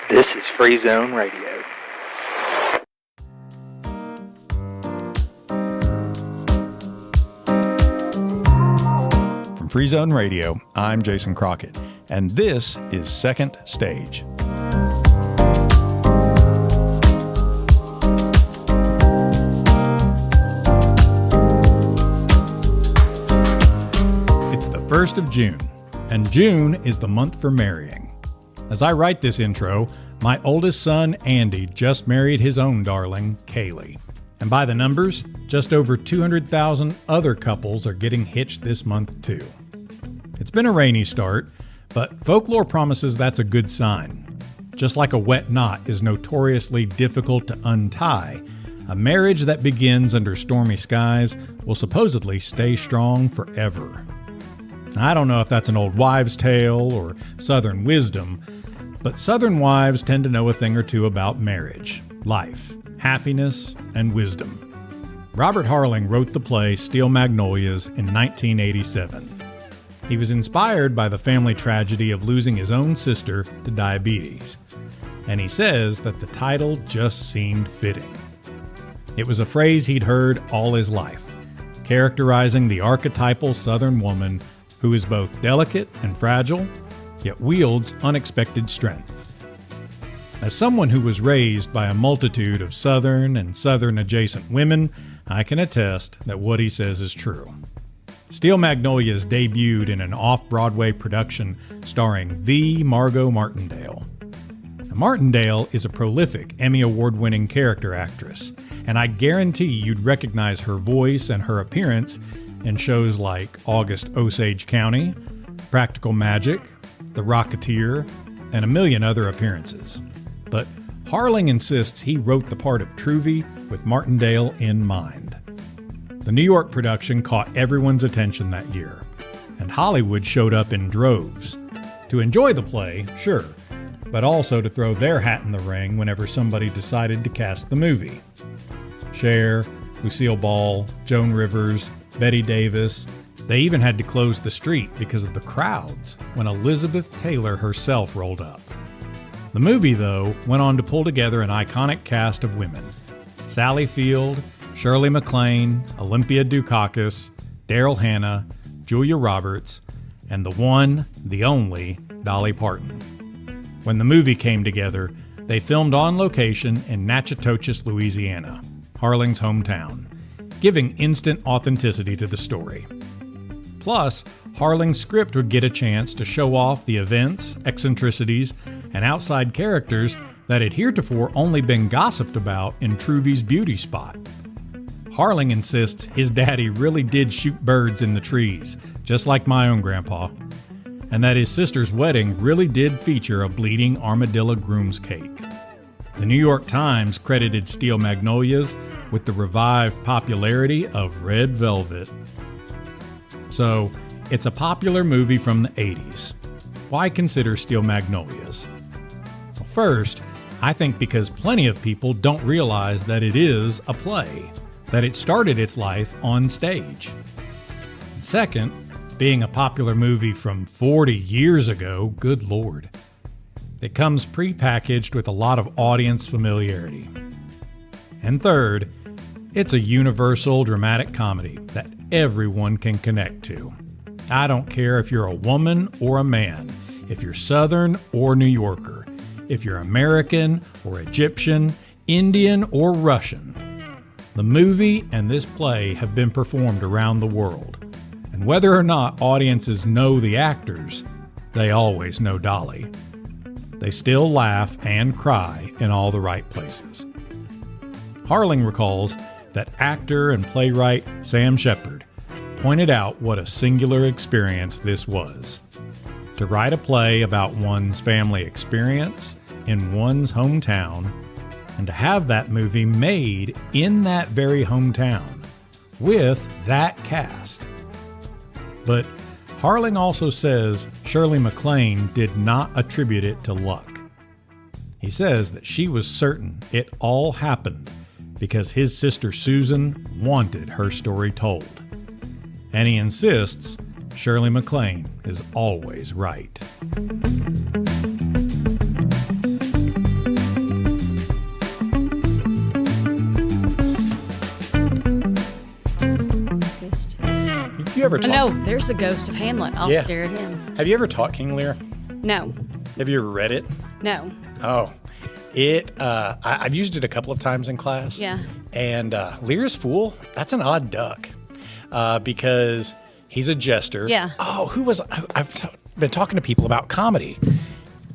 This is Free Zone Radio. From Free Zone Radio, I'm Jason Crockett, and this is Second Stage. It's the 1st of June, and June is the month for marrying. As I write this intro, my oldest son, Andy, just married his own darling, Kaylee. And by the numbers, just over 200,000 other couples are getting hitched this month too. It's been a rainy start, but folklore promises that's a good sign. Just like a wet knot is notoriously difficult to untie, a marriage that begins under stormy skies will supposedly stay strong forever. I don't know if that's an old wives' tale or Southern wisdom, but Southern wives tend to know a thing or two about marriage, life, happiness, and wisdom. Robert Harling wrote the play Steel Magnolias in 1987. He was inspired by the family tragedy of losing his own sister to diabetes, and he says that the title just seemed fitting. It was a phrase he'd heard all his life, characterizing the archetypal Southern woman who is both delicate and fragile, yet wields unexpected strength. As someone who was raised by a multitude of Southern and Southern-adjacent women, I can attest that what he says is true. Steel Magnolias debuted in an off-Broadway production starring the Margot Martindale. Now, Martindale is a prolific Emmy Award-winning character actress, and I guarantee you'd recognize her voice and her appearance in shows like August Osage County, Practical Magic, The Rocketeer, and a million other appearances. But Harling insists he wrote the part of Truvy with Martindale in mind. The New York production caught everyone's attention that year, and Hollywood showed up in droves. To enjoy the play, sure, but also to throw their hat in the ring whenever somebody decided to cast the movie. Cher, Lucille Ball, Joan Rivers, Betty Davis. They even had to close the street because of the crowds when Elizabeth Taylor herself rolled up. The movie, though, went on to pull together an iconic cast of women. Sally Field, Shirley MacLaine, Olympia Dukakis, Daryl Hannah, Julia Roberts, and the one, the only, Dolly Parton. When the movie came together, they filmed on location in Natchitoches, Louisiana, Harling's hometown, giving instant authenticity to the story. Plus, Harling's script would get a chance to show off the events, eccentricities, and outside characters that had heretofore only been gossiped about in Truvy's beauty spot. Harling insists his daddy really did shoot birds in the trees, just like my own grandpa, and that his sister's wedding really did feature a bleeding armadillo groom's cake. The New York Times credited Steel Magnolias with the revived popularity of Red Velvet. So, it's a popular movie from the 80s. Why consider Steel Magnolias? Well, first, I think because plenty of people don't realize that it is a play, that it started its life on stage. And second, being a popular movie from 40 years ago, good lord. It comes pre-packaged with a lot of audience familiarity. And third, it's a universal dramatic comedy that everyone can connect to. I don't care if you're a woman or a man, if you're Southern or New Yorker, if you're American or Egyptian, Indian or Russian. The movie and this play have been performed around the world, and whether or not audiences know the actors, they always know Dolly. They still laugh and cry in all the right places. Harling recalls that actor and playwright Sam Shepard pointed out what a singular experience this was. To write a play about one's family experience in one's hometown, and to have that movie made in that very hometown with that cast. But Harling also says Shirley MacLaine did not attribute it to luck. He says that she was certain it all happened because his sister Susan wanted her story told. And he insists Shirley MacLaine is always right. ever taught? No, there's the ghost of Hamlet. I'll Yeah. stare at him. Have you ever taught King Lear? No, Have you ever read it? no. Oh, I've used it a couple of times in class. Yeah. And Lear's Fool, that's an odd duck because he's a jester. Yeah. Oh, I've been talking to people about comedy.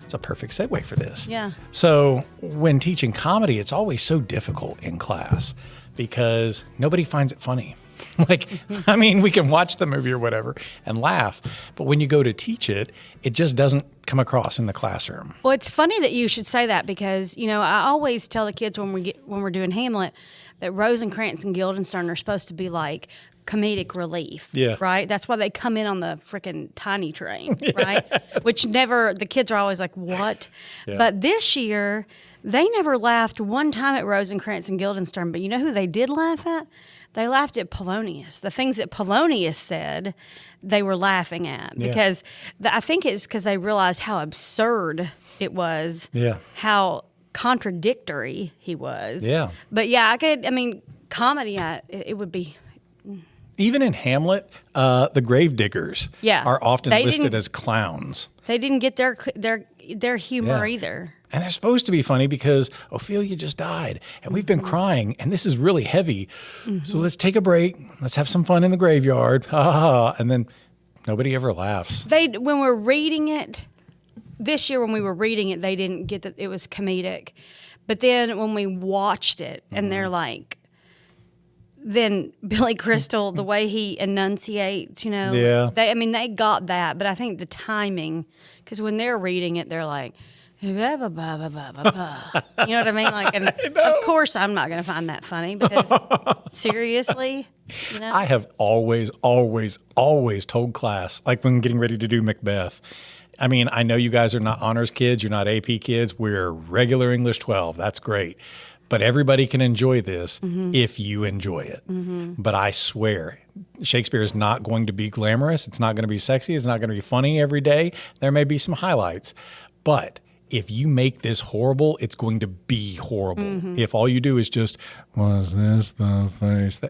That's a perfect segue for this. Yeah. So when teaching comedy, it's always so difficult in class because nobody finds it funny. We can watch the movie or whatever and laugh, but when you go to teach it, it just doesn't come across in the classroom. Well, it's funny that you should say that because, I always tell the kids when we're doing Hamlet that Rosencrantz and Guildenstern are supposed to be like comedic relief. Yeah. Right? That's why they come in on the freaking tiny train, right? Which the kids are always like, what? Yeah. But this year, they never laughed one time at Rosencrantz and Guildenstern, but you know who they did laugh at? They laughed at Polonius. The things that Polonius said, they were laughing at because I think it's because they realized how absurd it was, how contradictory he was. Yeah. But comedy, it would be. Even in Hamlet, the gravediggers are often listed as clowns. They didn't get their humor either. And they're supposed to be funny because Ophelia just died and we've been crying and this is really heavy. Mm-hmm. So let's take a break. Let's have some fun in the graveyard. Ha ha ha. And then nobody ever laughs. When we're reading it, this year when we were reading it, they didn't get that it was comedic. But then when we watched it and they're like, then Billy Crystal, the way he enunciates, they got that. But I think the timing, because when they're reading it, they're like, blah, blah, blah, blah, blah, blah, blah. You know what I mean? And of course, I'm not going to find that funny because seriously, I have always told class, like when getting ready to do Macbeth. I mean, I know you guys are not honors kids, you're not AP kids, we're regular English 12. That's great. But everybody can enjoy this if you enjoy it. Mm-hmm. But I swear, Shakespeare is not going to be glamorous. It's not going to be sexy. It's not going to be funny every day. There may be some highlights. But if you make this horrible, it's going to be horrible. Mm-hmm. If all you do is just, was this the face?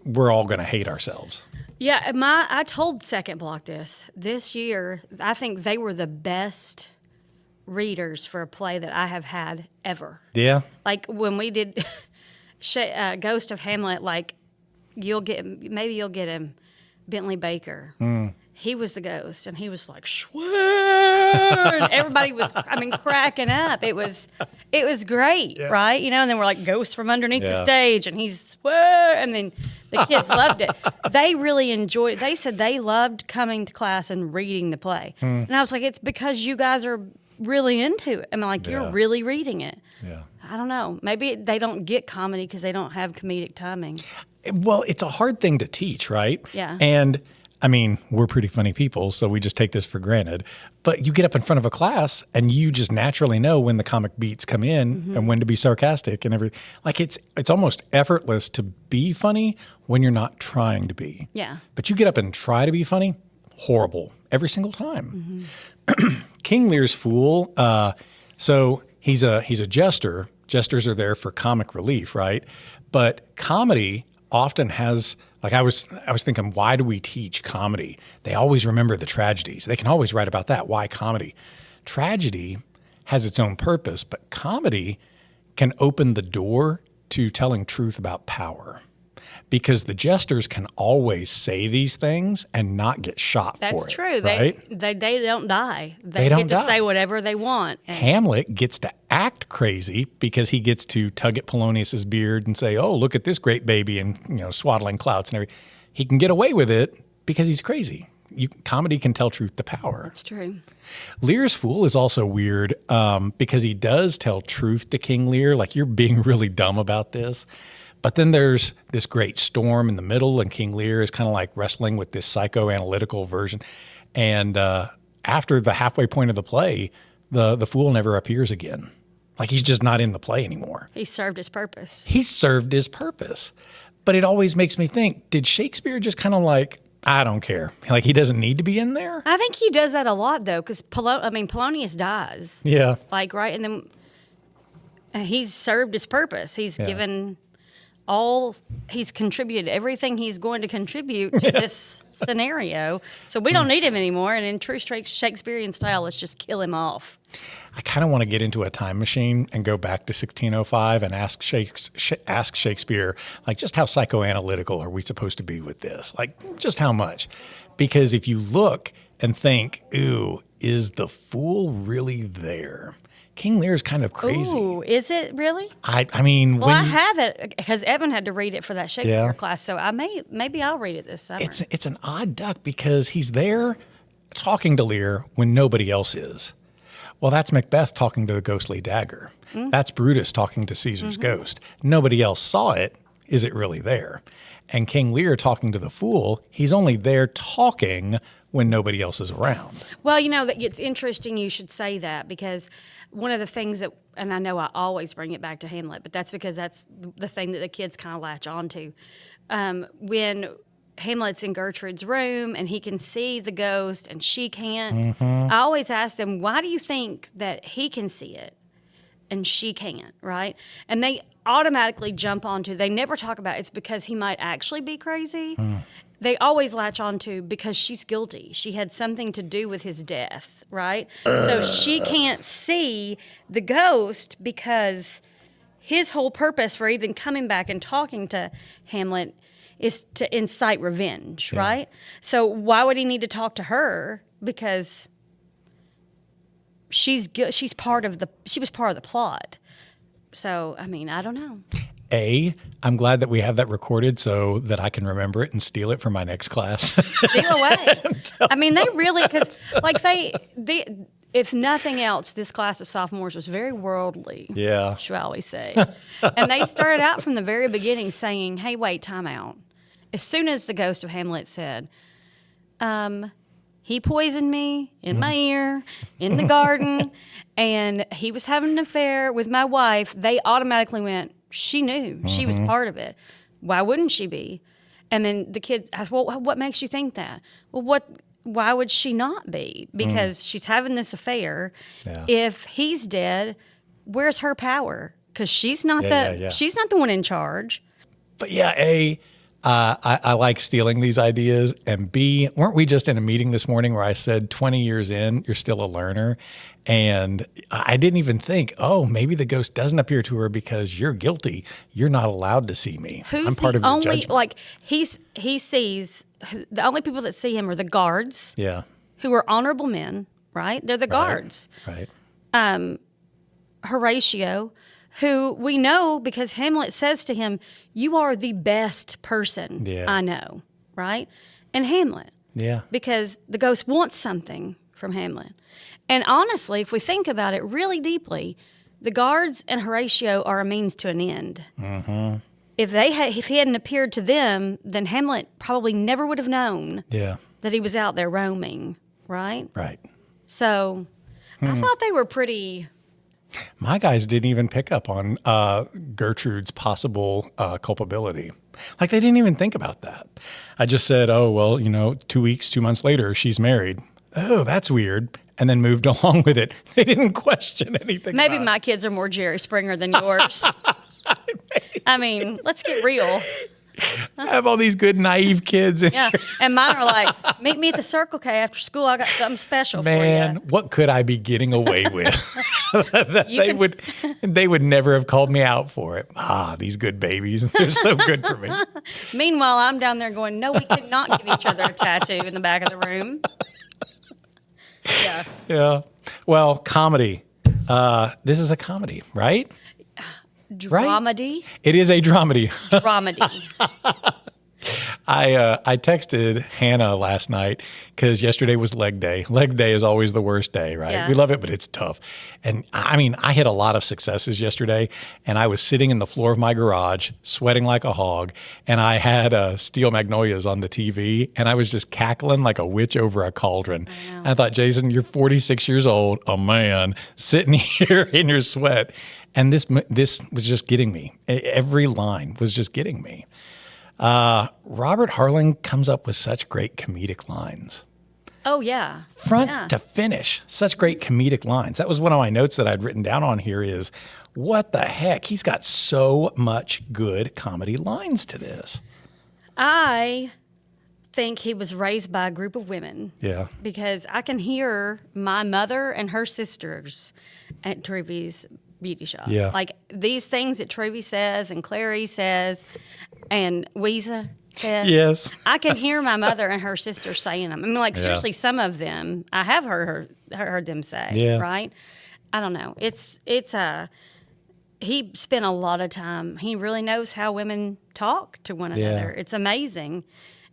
We're all going to hate ourselves. Yeah, I told Second Block this year. I think they were the best readers for a play that I have had ever. Yeah. Like when we did Ghost of Hamlet, like you'll get him Bentley Baker. He was the ghost, and he was like, "Schwern!" Everybody was, cracking up. It was great, right? And then we're like, ghosts from underneath the stage, and he's, "Schwern!" And then the kids loved it. They really enjoyed it. They said they loved coming to class and reading the play. And I was like, it's because you guys are really into it. You're really reading it. Yeah. I don't know. Maybe they don't get comedy because they don't have comedic timing. Well, it's a hard thing to teach, right? Yeah. And we're pretty funny people, so we just take this for granted. But you get up in front of a class and you just naturally know when the comic beats come in and when to be sarcastic and everything. Like it's almost effortless to be funny when you're not trying to be. Yeah. But you get up and try to be funny, horrible every single time. King Lear's Fool, so he's a jester. Jesters are there for comic relief, right? But comedy often has, like I was thinking, why do we teach comedy? They always remember the tragedies. They can always write about that. Why comedy? Tragedy has its own purpose, but comedy can open the door to telling truth about power. Because the jesters can always say these things and not get shot for it. That's true. Right? They don't die. They don't get to die. say whatever they want. Hamlet gets to act crazy because he gets to tug at Polonius's beard and say, "Oh, look at this great baby," and swaddling clouts and everything. He can get away with it because he's crazy. Comedy can tell truth to power. That's true. Lear's Fool is also weird because he does tell truth to King Lear. Like, you're being really dumb about this. But then there's this great storm in the middle, and King Lear is kind of like wrestling with this psychoanalytical version. And after the halfway point of the play, the fool never appears again. Like, he's just not in the play anymore. He served his purpose. He served his purpose. But it always makes me think, did Shakespeare just kind of like, I don't care. Like, he doesn't need to be in there? I think he does that a lot, though, because Polonius dies. Yeah. Like, right? And then he's served his purpose. He's given he's contributed everything he's going to contribute to this scenario. So we don't need him anymore. And in true Shakespearean style, let's just kill him off. I kind of want to get into a time machine and go back to 1605 and ask Shakespeare, like, just how psychoanalytical are we supposed to be with this? Like, just how much? Because if you look and think, ooh, is the fool really there? King Lear's kind of crazy. Ooh, is it really? I mean, well, I have it because Evan had to read it for that Shakespeare class, so maybe I'll read it this summer. It's an odd duck because he's there talking to Lear when nobody else is. Well, that's Macbeth talking to the ghostly dagger. That's Brutus talking to Caesar's ghost. Nobody else saw it. Is it really there? And King Lear talking to the fool, he's only there talking when nobody else is around. Well, it's interesting you should say that because one of the things that, and I know I always bring it back to Hamlet, but that's because that's the thing that the kids kind of latch on to. When Hamlet's in Gertrude's room and he can see the ghost and she can't, I always ask them, why do you think that he can see it and she can't, right? And they automatically jump onto, they never talk about it's because he might actually be crazy. They always latch on to because she's guilty. She had something to do with his death, right? So she can't see the ghost because his whole purpose for even coming back and talking to Hamlet is to incite revenge, right? So why would he need to talk to her? Because she was part of the plot. So, I mean, I don't know. I'm glad that we have that recorded so that I can remember it and steal it for my next class. Steal away. I mean, they really, because like if nothing else, this class of sophomores was very worldly. Yeah. Shall we say. And they started out from the very beginning saying, hey, wait, time out. As soon as the ghost of Hamlet said, he poisoned me in my ear, in the garden, and he was having an affair with my wife, they automatically went, she knew. She was part of it. Why wouldn't she be? And then the kids asked, well, what makes you think that? Well, why would she not be? Because she's having this affair. Yeah. If he's dead, where's her power? Because she's not she's not the one in charge. But I like stealing these ideas. And B, weren't we just in a meeting this morning where I said 20 years in, you're still a learner? And I didn't even think, maybe the ghost doesn't appear to her because you're guilty. You're not allowed to see me. I'm part of your judgment. Like he sees, the only people that see him are the guards. Yeah. Who are honorable men, right? They're the guards. Right. Horatio, who we know because Hamlet says to him, you are the best person I know, right? And Hamlet. Yeah. Because the ghost wants something from Hamlet. And honestly, if we think about it really deeply, the guards and Horatio are a means to an end. Mm-hmm. If he hadn't appeared to them, then Hamlet probably never would have known that he was out there roaming, right? Right. So I thought they were pretty... My guys didn't even pick up on Gertrude's possible culpability. Like, they didn't even think about that. I just said, 2 months later, she's married. Oh, that's weird. And then moved along with it. They didn't question anything. Maybe my kids are more Jerry Springer than yours. I mean, let's get real. I have all these good, naive kids. And mine are like, meet me at the Circle K after school. I got something special for you. Man, what could I be getting away with? They would never have called me out for it. These good babies. They're so good for me. Meanwhile, I'm down there going, no, we could not give each other a tattoo in the back of the room. Yeah. Well, comedy. This is a comedy, right? Dramedy? Right? It is a dramedy. Dramedy. I texted Hannah last night because yesterday was leg day. Leg day is always the worst day, right? Yeah. We love it, but it's tough. And I mean, I hit a lot of successes yesterday, and I was sitting in the floor of my garage, sweating like a hog, and I had Steel Magnolias on the TV, and I was just cackling like a witch over a cauldron. And I thought, Jason, you're 46 years old, a man, sitting here in your sweat. And this was just getting me. Every line was just getting me. Robert Harling comes up with such great comedic lines. Oh, yeah. Front to finish, such great comedic lines. That was one of my notes that I'd written down on here is, what the heck? He's got so much good comedy lines to this. I think he was raised by a group of women. Yeah. Because I can hear my mother and her sisters at Truvy's beauty shop. Yeah. Like these things that Truvy says and Clary says and Weeza says. Yes. I can hear my mother and her sisters saying them. I mean, like, seriously, some of them I have heard them say. Yeah. Right? I don't know. He spent a lot of time. He really knows how women talk to one another. It's amazing.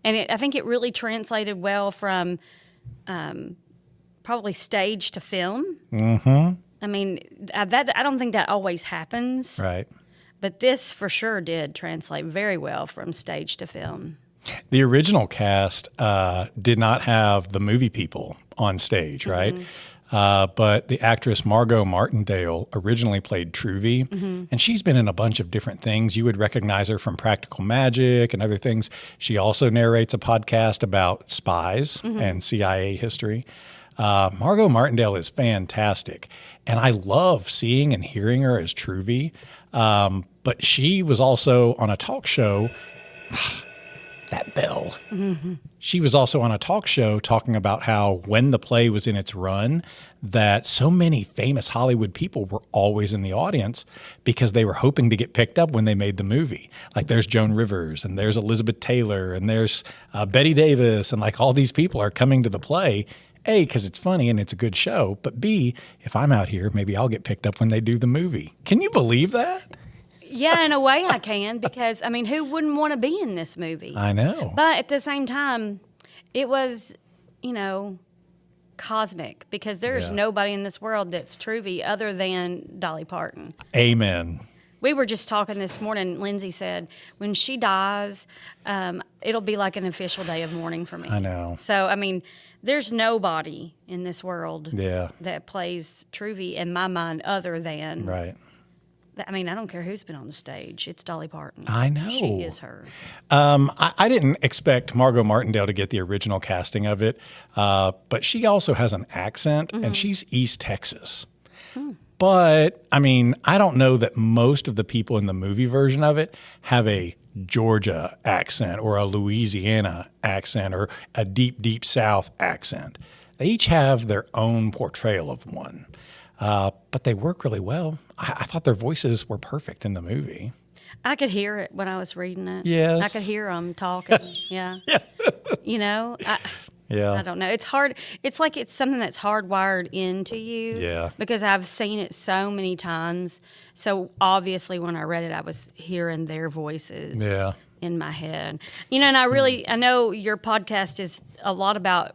And I think it really translated well from probably stage to film. Mm-hmm. I mean, I don't think that always happens. Right. But this for sure did translate very well from stage to film. The original cast did not have the movie people on stage, right? But the actress Margot Martindale originally played Truvy, and she's been in a bunch of different things. You would recognize her from Practical Magic and other things. She also narrates a podcast about spies and CIA history. Margot Martindale is fantastic, and I love seeing and hearing her as Truvy. But she was also on a talk show. That bell. She was also on a talk show talking about how when the play was in its run, that so many famous Hollywood people were always in the audience because they were hoping to get picked up when they made the movie. Like there's Joan Rivers and there's Elizabeth Taylor and there's Betty Davis, and like all these people are coming to the play. A, because it's funny and it's a good show, but B, if I'm out here, maybe I'll get picked up when they do the movie. Can you believe that? Yeah, in a way I can, because, I mean, who wouldn't want to be in this movie? I know. But at the same time, it was, cosmic, because there's nobody in this world that's Truvy other than Dolly Parton. Amen. We were just talking this morning. Lindsay said, when she dies, it'll be like an official day of mourning for me. I know. So, I mean, there's nobody in this world that plays Truvy in my mind other than... Right. I mean, I don't care who's been on the stage. It's Dolly Parton. I know. She is her. I didn't expect Margot Martindale to get the original casting of it, but she also has an accent, and she's East Texas. But, I mean, I don't know that most of the people in the movie version of it have a Georgia accent or a Louisiana accent or a deep, deep South accent. They each have their own portrayal of one. But they work really well. I thought their voices were perfect in the movie. I could hear it when I was reading it. Yes. I could hear them talking. Yeah. I don't know. It's hard. It's like it's something that's hardwired into you. Yeah. Because I've seen it so many times. So obviously when I read it, I was hearing their voices. Yeah. In my head. And I know your podcast is a lot about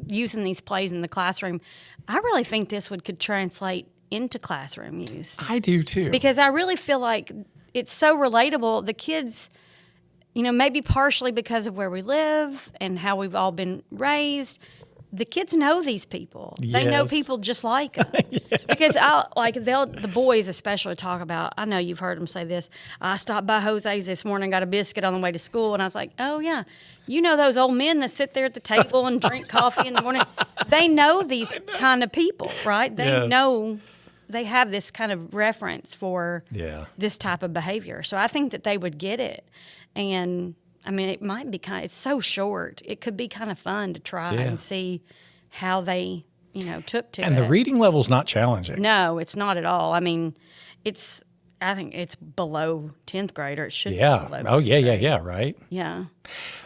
using these plays in the classroom. I really think this could translate into classroom use. I do too. Because I really feel like it's so relatable. The kids, maybe partially because of where we live and how we've all been raised, the kids know these people. Yes. They know people just like them. Because the boys especially talk about, I know you've heard them say this, I stopped by Jose's this morning, got a biscuit on the way to school, and I was like, oh yeah, those old men that sit there at the table and drink coffee in the morning, they know these kind of people, right? They know, they have this kind of reference for this type of behavior. So I think that they would get it. And I mean, it might be it's so short. It could be kind of fun to try and see how they, took to it. And the reading level's not challenging. No, it's not at all. I mean, I think it's below 10th grade, or it should be below 10th grade. Right? Yeah.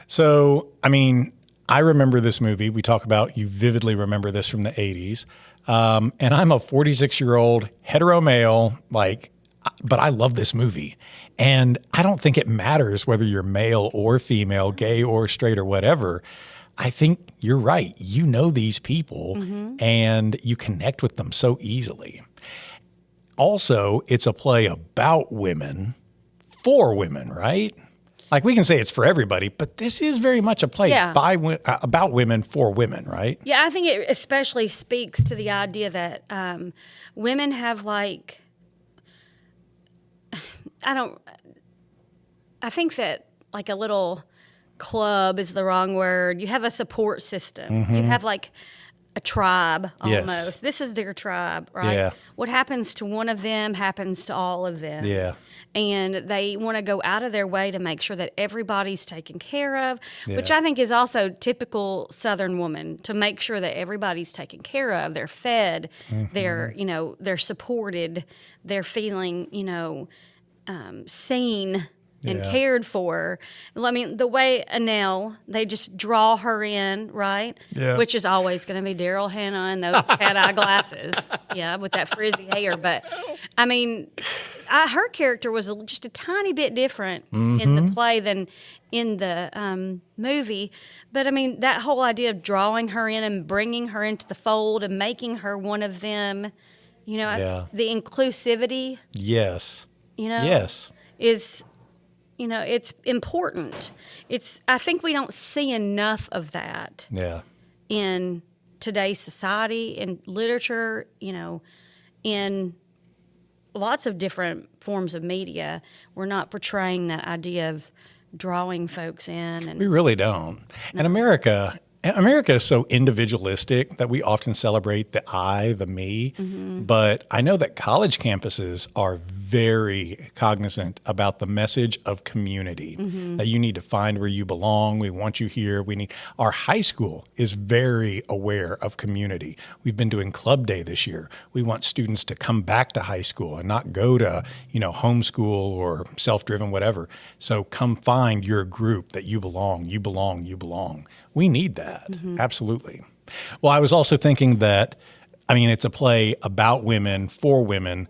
So, I mean, I remember this movie. We talk about, you vividly remember this from the 80s. And I'm a 46-year-old hetero male, but I love this movie. And I don't think it matters whether you're male or female, gay or straight or whatever. I think you're right. You know these people and you connect with them so easily. Also, it's a play about women for women, right? Like we can say it's for everybody, but this is very much a play about women for women, right? Yeah, I think it especially speaks to the idea that women have I think that a little club is the wrong word. You have a support system. You have a tribe Yes. almost. This is their tribe, right? Yeah. What happens to one of them happens to all of them. Yeah. And they want to go out of their way to make sure that everybody's taken care of, which Yeah. I think is also typical Southern woman, to make sure that everybody's taken care of. They're fed, they're supported, they're feeling, seen and Yeah. cared for. I mean, the way Annelle, they just draw her in, right? Yeah. Which is always going to be Daryl Hannah and those cat-eye glasses, yeah, with that frizzy hair. But, I mean, her character was just a tiny bit different in the play than in the movie. But, I mean, that whole idea of drawing her in and bringing her into the fold and making her one of them, Yeah. the inclusivity, Yes. is... it's important. I think we don't see enough of that Yeah. in today's society, in literature, in lots of different forms of media. We're not portraying that idea of drawing folks in. We And really don't. And America is so individualistic that we often celebrate the I, the me. But I know that college campuses are very cognizant about the message of community, that you need to find where you belong. We want you here. Our high school is very aware of community. We've been doing club day this year. We want students to come back to high school and not go to, homeschool or self-driven, whatever. So come find your group that you belong. You belong. You belong. We need that. Absolutely. Well, I was also thinking that, it's a play about women, for women,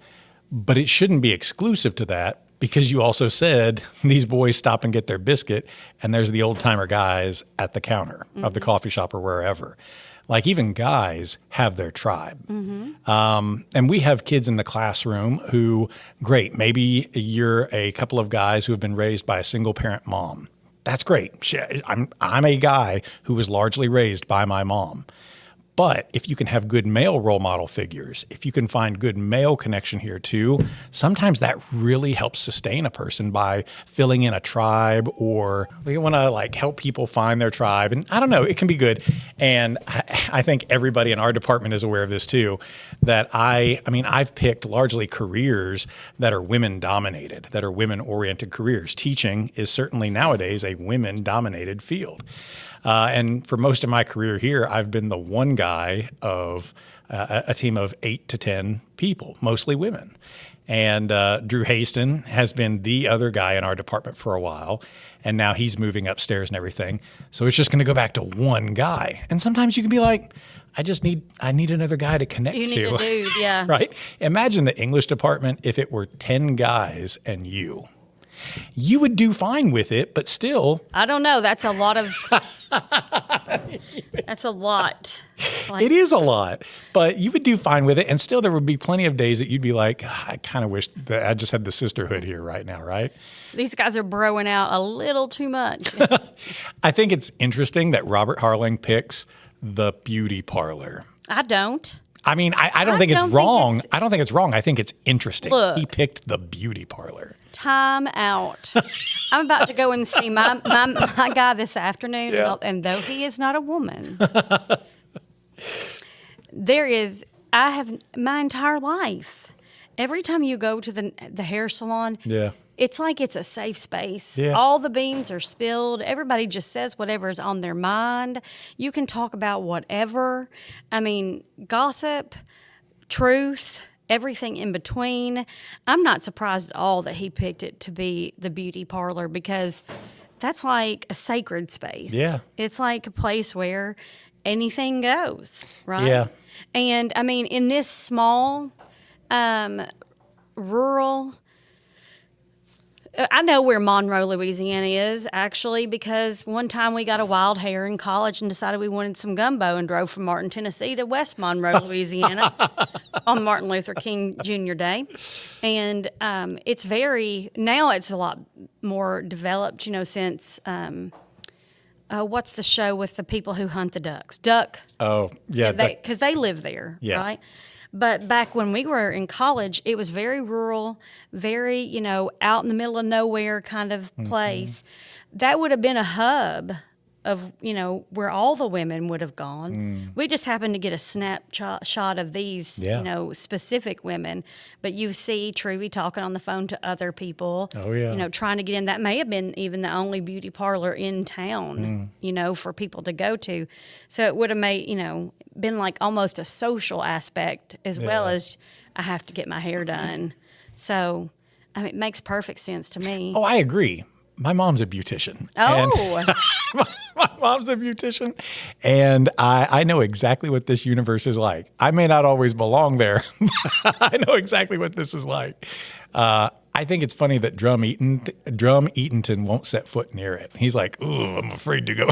but it shouldn't be exclusive to that, because you also said these boys stop and get their biscuit, and there's the old-timer guys at the counter of the coffee shop or wherever. Like, even guys have their tribe. And we have kids in the classroom who, great, maybe you're a couple of guys who have been raised by a single-parent mom. That's great. I'm a guy who was largely raised by my mom. But if you can have good male role model figures, if you can find good male connection here too, sometimes that really helps sustain a person by filling in a tribe, or we want to help people find their tribe. And I don't know, it can be good. And I think everybody in our department is aware of this too, that I've picked largely careers that are women dominated, that are women oriented careers. Teaching is certainly nowadays a women dominated field. And for most of my career here, I've been the one guy of a team of 8 to 10 people, mostly women. And Drew Haston has been the other guy in our department for a while. And now he's moving upstairs and everything. So it's just going to go back to one guy. And sometimes you can be like, I need another guy to connect to. you need a dude, yeah. Right? Imagine the English department if it were 10 guys and you. You would do fine with it, but still. I don't know. That's a lot of. That's a lot. It is a lot, but you would do fine with it. And still, there would be plenty of days that you'd be like, I kind of wish that I just had the sisterhood here right now, right? These guys are broing out a little too much. I think it's interesting that Robert Harling picks the beauty parlor. I don't. I don't think it's wrong. I don't think it's wrong. I think it's interesting. Look. He picked the beauty parlor. Time out. I'm about to go and see my guy this afternoon, Yeah. and though he is not a woman, I have my entire life. Every time you go to the hair salon, Yeah. it's like it's a safe space. Yeah. All the beans are spilled. Everybody just says whatever's on their mind. You can talk about whatever. Gossip, truth, everything in between. I'm not surprised at all that he picked it to be the beauty parlor, because that's like a sacred space. Yeah. It's like a place where anything goes, right? Yeah. And in this small, rural, I know where Monroe, Louisiana is, actually, because one time we got a wild hair in college and decided we wanted some gumbo and drove from Martin, Tennessee to West Monroe, Louisiana on Martin Luther King Jr. Day. And now it's a lot more developed, since, what's the show with the people who hunt the ducks? Duck. Oh, yeah. Because they live there, Yeah. right? But back when we were in college, it was very rural, very, out in the middle of nowhere kind of place. That would have been a hub of, where all the women would have gone. We just happened to get a snapshot of these, specific women. But you see Truvy talking on the phone to other people. Oh, yeah. Trying to get in. That may have been even the only beauty parlor in town, for people to go to. So it would have made, been like almost a social aspect as well as I have to get my hair done. So, it makes perfect sense to me. Oh, I agree. My mom's a beautician. Oh. My mom's a beautician, and I know exactly what this universe is like. I may not always belong there, but I know exactly what this is like. I think it's funny that Drum Eatonton won't set foot near it. He's like, ooh, I'm afraid to go.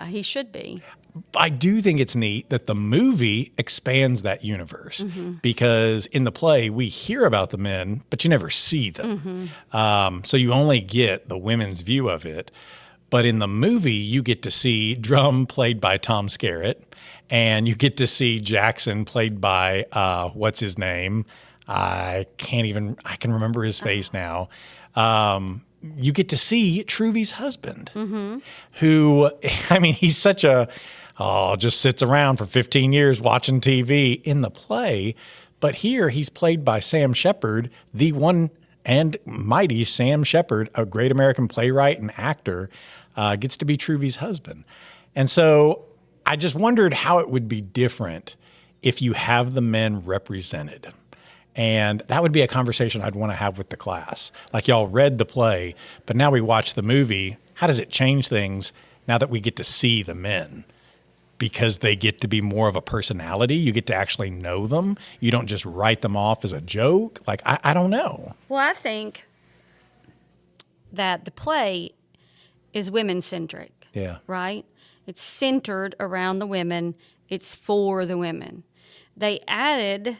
He should be. I do think it's neat that the movie expands that universe because in the play, we hear about the men, but you never see them. So you only get the women's view of it. But in the movie, you get to see Drum played by Tom Skerritt, and you get to see Jackson played by, what's his name? I can remember his face now. You get to see Truvy's husband, who, he's such just sits around for 15 years watching TV in the play. But here he's played by Sam Shepard, the one and mighty Sam Shepard, a great American playwright and actor, gets to be Truvy's husband. And so I just wondered how it would be different if you have the men represented. And that would be a conversation I'd want to have with the class. Like, y'all read the play, but now we watch the movie. How does it change things now that we get to see the men? Because they get to be more of a personality. You get to actually know them. You don't just write them off as a joke. Like, I don't know. Well, I think that the play is women-centric. Yeah. Right? It's centered around the women. It's for the women. They added,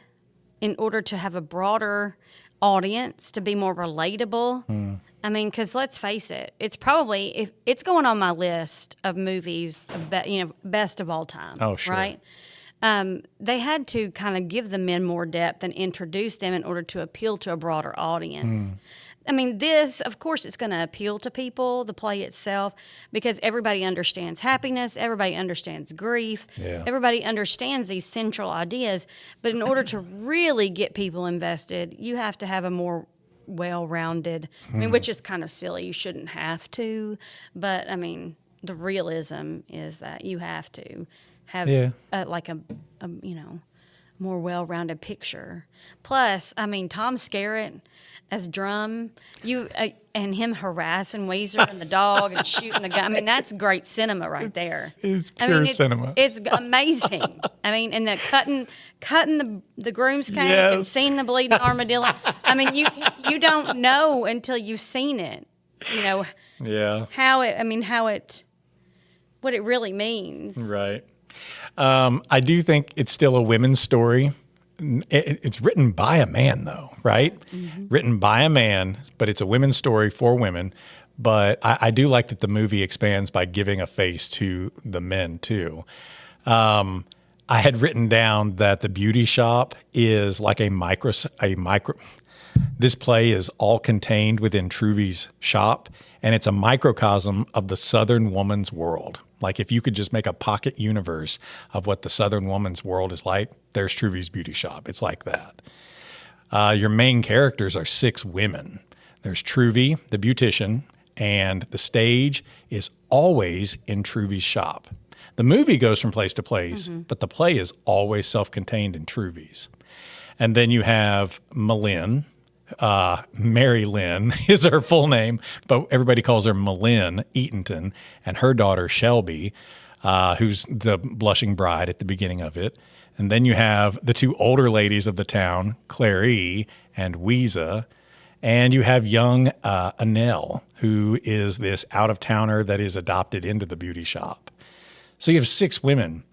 in order to have a broader audience, to be more relatable. Because let's face it, it's probably, if it's going on my list of movies, best of all time. Oh, sure. Right? They had to kind of give the men more depth and introduce them in order to appeal to a broader audience. This, of course, it's going to appeal to people, the play itself, because everybody understands happiness, everybody understands grief, everybody understands these central ideas. But in order to really get people invested, you have to have a more well-rounded, which is kind of silly. You shouldn't have to, but the realism is that you have to have a more well-rounded picture. Plus, Tom Skerritt as Drum, and him harassing Weezer and the dog and shooting the guy. That's great cinema right there. It's pure cinema. It's amazing. And the cutting the groom's cake and seeing the bleeding armadillo. You don't know until you've seen it. What it really means. Right. I do think it's still a women's story. It's written by a man, though, right? Written by a man, but it's a women's story for women. But I do like that the movie expands by giving a face to the men, too. I had written down that the beauty shop is like a micro. This play is all contained within Truvy's shop, and it's a microcosm of the Southern woman's world. Like, if you could just make a pocket universe of what the Southern woman's world is like, there's Truvy's beauty shop. It's like that. Your main characters are 6 women. There's Truvy, the beautician, and the stage is always in Truvy's shop. The movie goes from place to place, but the play is always self-contained in Truvy's. And then you have Malin. Mary Lynn is her full name, but everybody calls her Malin Eatonton, and her daughter Shelby, who's the blushing bride at the beginning of it. And then you have the 2 older ladies of the town, Clary and Weeza, and you have young Annelle, who is this out-of-towner that is adopted into the beauty shop. So you have 6 women.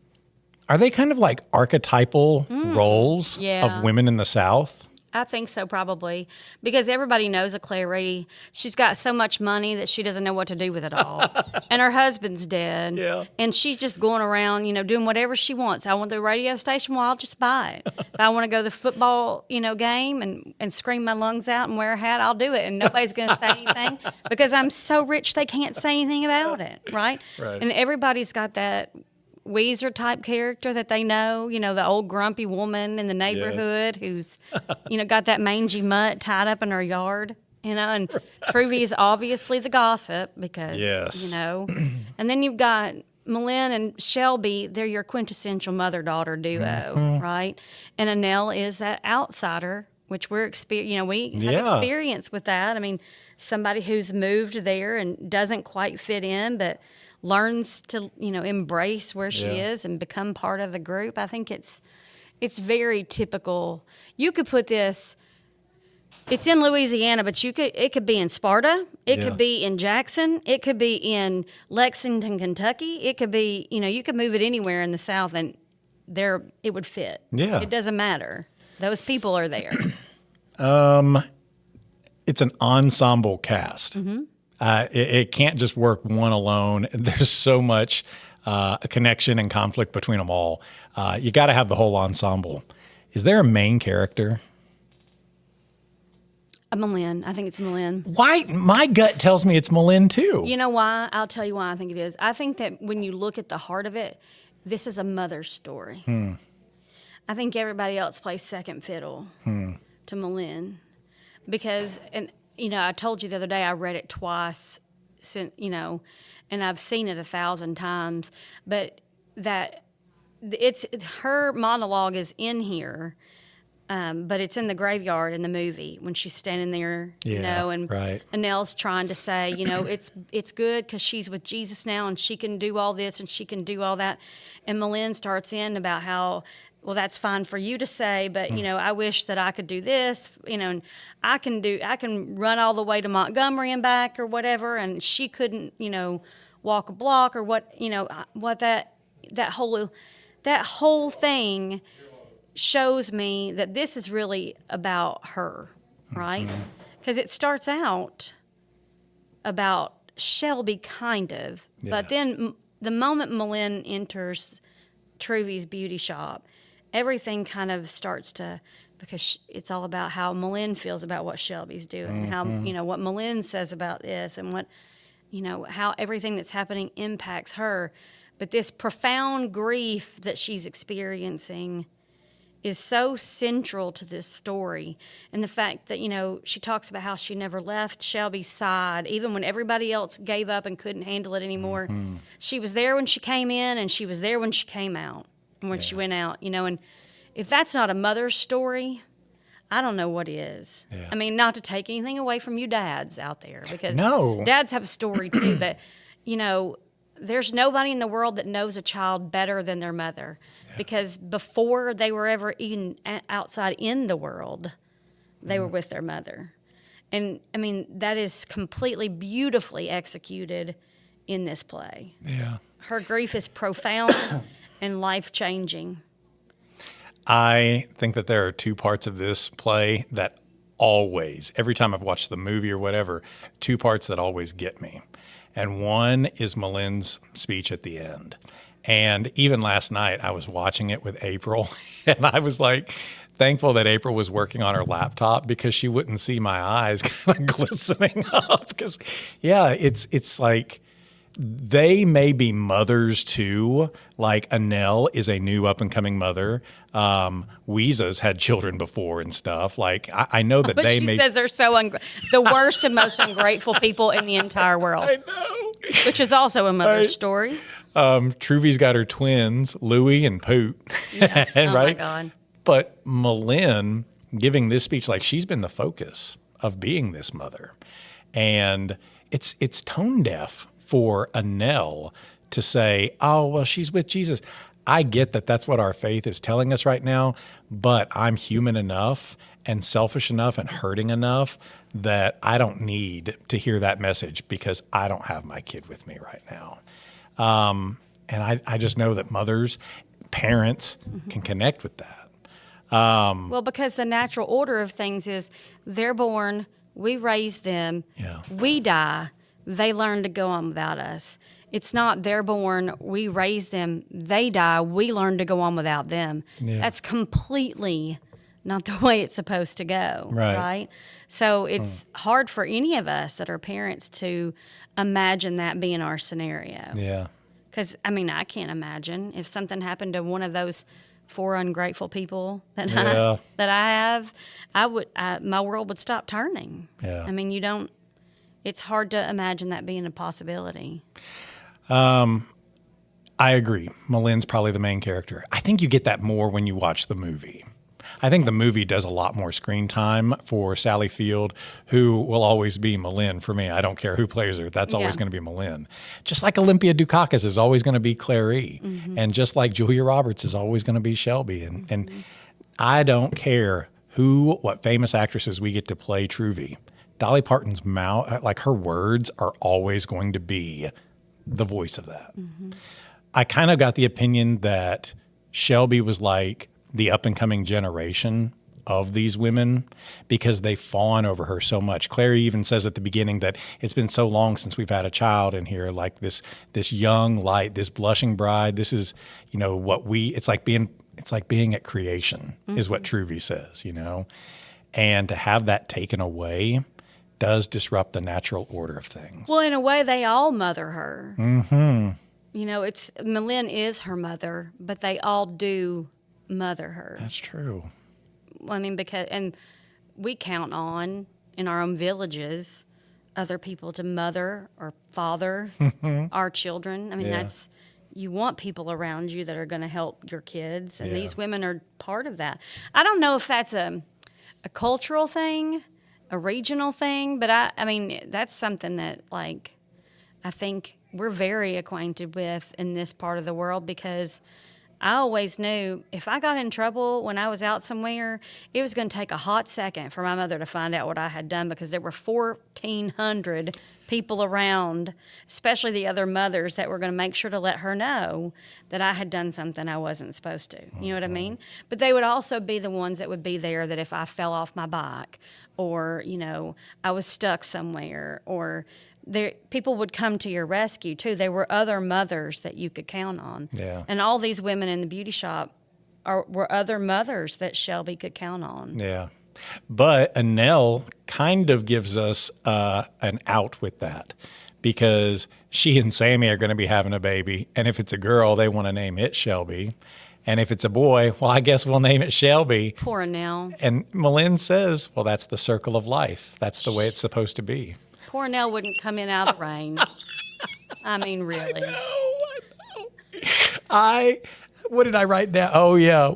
Are they kind of like archetypal roles of women in the South? I think so, probably, because everybody knows a Clary. She's got so much money that she doesn't know what to do with it all, and her husband's dead. Yeah. And she's just going around, doing whatever she wants. I want the radio station, well, I'll just buy it. If I want to go to the football, game and scream my lungs out and wear a hat, I'll do it, and nobody's going to say anything because I'm so rich they can't say anything about it, right? Right. And everybody's got that Weezer type character that they know, the old grumpy woman in the neighborhood who's, got that mangy mutt tied up in her yard, and Truvy is obviously the gossip because, and then you've got Malin and Shelby, they're your quintessential mother-daughter duo, right? And Annelle is that outsider, which we have experience with that. I mean, somebody who's moved there and doesn't quite fit in, but learns to, embrace where she is and become part of the group. I think it's very typical. You could put this, it's in Louisiana, but it could be in Sparta. It could be in Jackson. It could be in Lexington, Kentucky. It could be, you could move it anywhere in the South and it would fit. Yeah. It doesn't matter. Those people are there. It's an ensemble cast. Mm-hmm. It can't just work one alone. There's so much connection and conflict between them all. You got to have the whole ensemble. Is there a main character? Malin. I think it's Malin. Why? My gut tells me it's Malin too. You know why? I'll tell you why I think it is. I think that when you look at the heart of it, this is a mother's story. I think everybody else plays second fiddle to Malin because, I told you the other day I read it twice, since, and I've seen it 1,000 times. But that it's her monologue is in here, but it's in the graveyard in the movie when she's standing there, and right. Annelle's trying to say, it's good because she's with Jesus now and she can do all this and she can do all that. And Malin starts in about how, well, that's fine for you to say, but, I wish that I could do this, and I can run all the way to Montgomery and back or whatever, and she couldn't, walk a block or what that whole thing shows me that this is really about her, right? Because it starts out about Shelby kind of, but then the moment Malin enters Truvy's beauty shop, everything kind of starts to, because it's all about how Malin feels about what Shelby's doing, how, what Malin says about this and what, how everything that's happening impacts her. But this profound grief that she's experiencing is so central to this story. And the fact that, she talks about how she never left Shelby's side, even when everybody else gave up and couldn't handle it anymore. She was there when she came in and she was there when she came out. When she went out, and if that's not a mother's story, I don't know what is. Yeah. I mean, not to take anything away from you dads out there, because No. dads have a story too, but, there's nobody in the world that knows a child better than their mother, because before they were ever even outside in the world, they were with their mother. And, I mean, that is completely beautifully executed in this play. Yeah. Her grief is profound and life-changing. I think that there are two parts of this play that always, every time I've watched the movie or whatever, two parts that always get me. And one is Malin's speech at the end. And even last night, I was watching it with April, and I was like thankful that April was working on her laptop because she wouldn't see my eyes kind of glistening up. Because, it's like, they may be mothers too. Like Annelle is a new up and coming mother. Weeza's had children before and stuff. Like I know that they may. She says they're so the worst and most ungrateful people in the entire world. I know. Which is also a mother's story. Truvy's got her twins, Louie and Poot. Yeah. And, oh right? my God. But Malin giving this speech, like she's been the focus of being this mother, and it's tone deaf for Annelle to say, oh, well, she's with Jesus. I get that that's what our faith is telling us right now, but I'm human enough and selfish enough and hurting enough that I don't need to hear that message because I don't have my kid with me right now. And I just know that mothers, parents can connect with that. Well, because the natural order of things is they're born, we raise them, we die, they learn to go on without us. It's not they're born, we raise them, they die, we learn to go on without them. Yeah. That's completely not the way it's supposed to go, right? So it's hard for any of us that are parents to imagine that being our scenario. Yeah. Because, I mean, I can't imagine if something happened to one of those 4 ungrateful people that I have, my world would stop turning. Yeah. I mean, it's hard to imagine that being a possibility. I agree. Malin's probably the main character. I think you get that more when you watch the movie. I think the movie does a lot more screen time for Sally Field, who will always be Malin for me. I don't care who plays her. That's always going to be Malin. Just like Olympia Dukakis is always going to be Clary. And just like Julia Roberts is always going to be Shelby. And I don't care what famous actresses we get to play Truvy. Dolly Parton's mouth, like her words are always going to be the voice of that. I kind of got the opinion that Shelby was like the up-and-coming generation of these women because they fawn over her so much. Clary even says at the beginning that it's been so long since we've had a child in here, like this young light, this blushing bride. This is, it's like being at creation is what Truvy says, And to have that taken away does disrupt the natural order of things. Well, in a way, they all mother her. Malin is her mother, but they all do mother her. That's true. I mean, and we count on in our own villages other people to mother or father our children. I mean, you want people around you that are going to help your kids, and these women are part of that. I don't know if that's a cultural thing, a regional thing, but I mean, that's something that I think we're very acquainted with in this part of the world because I always knew if I got in trouble when I was out somewhere, it was going to take a hot second for my mother to find out what I had done because there were 1,400 people around, especially the other mothers that were going to make sure to let her know that I had done something I wasn't supposed to. You know what I mean? But they would also be the ones that would be there that if I fell off my bike or, I was stuck somewhere or people would come to your rescue, too. There were other mothers that you could count on. Yeah. And all these women in the beauty shop were other mothers that Shelby could count on. Yeah. But Annelle kind of gives us an out with that because she and Sammy are going to be having a baby. And if it's a girl, they want to name it Shelby. And if it's a boy, well, I guess we'll name it Shelby. Poor Annelle. And Malin says, well, that's the circle of life. That's the way it's supposed to be. Poor Nell wouldn't come in out of the rain. I mean, really. I know. What did I write down? Oh, yeah.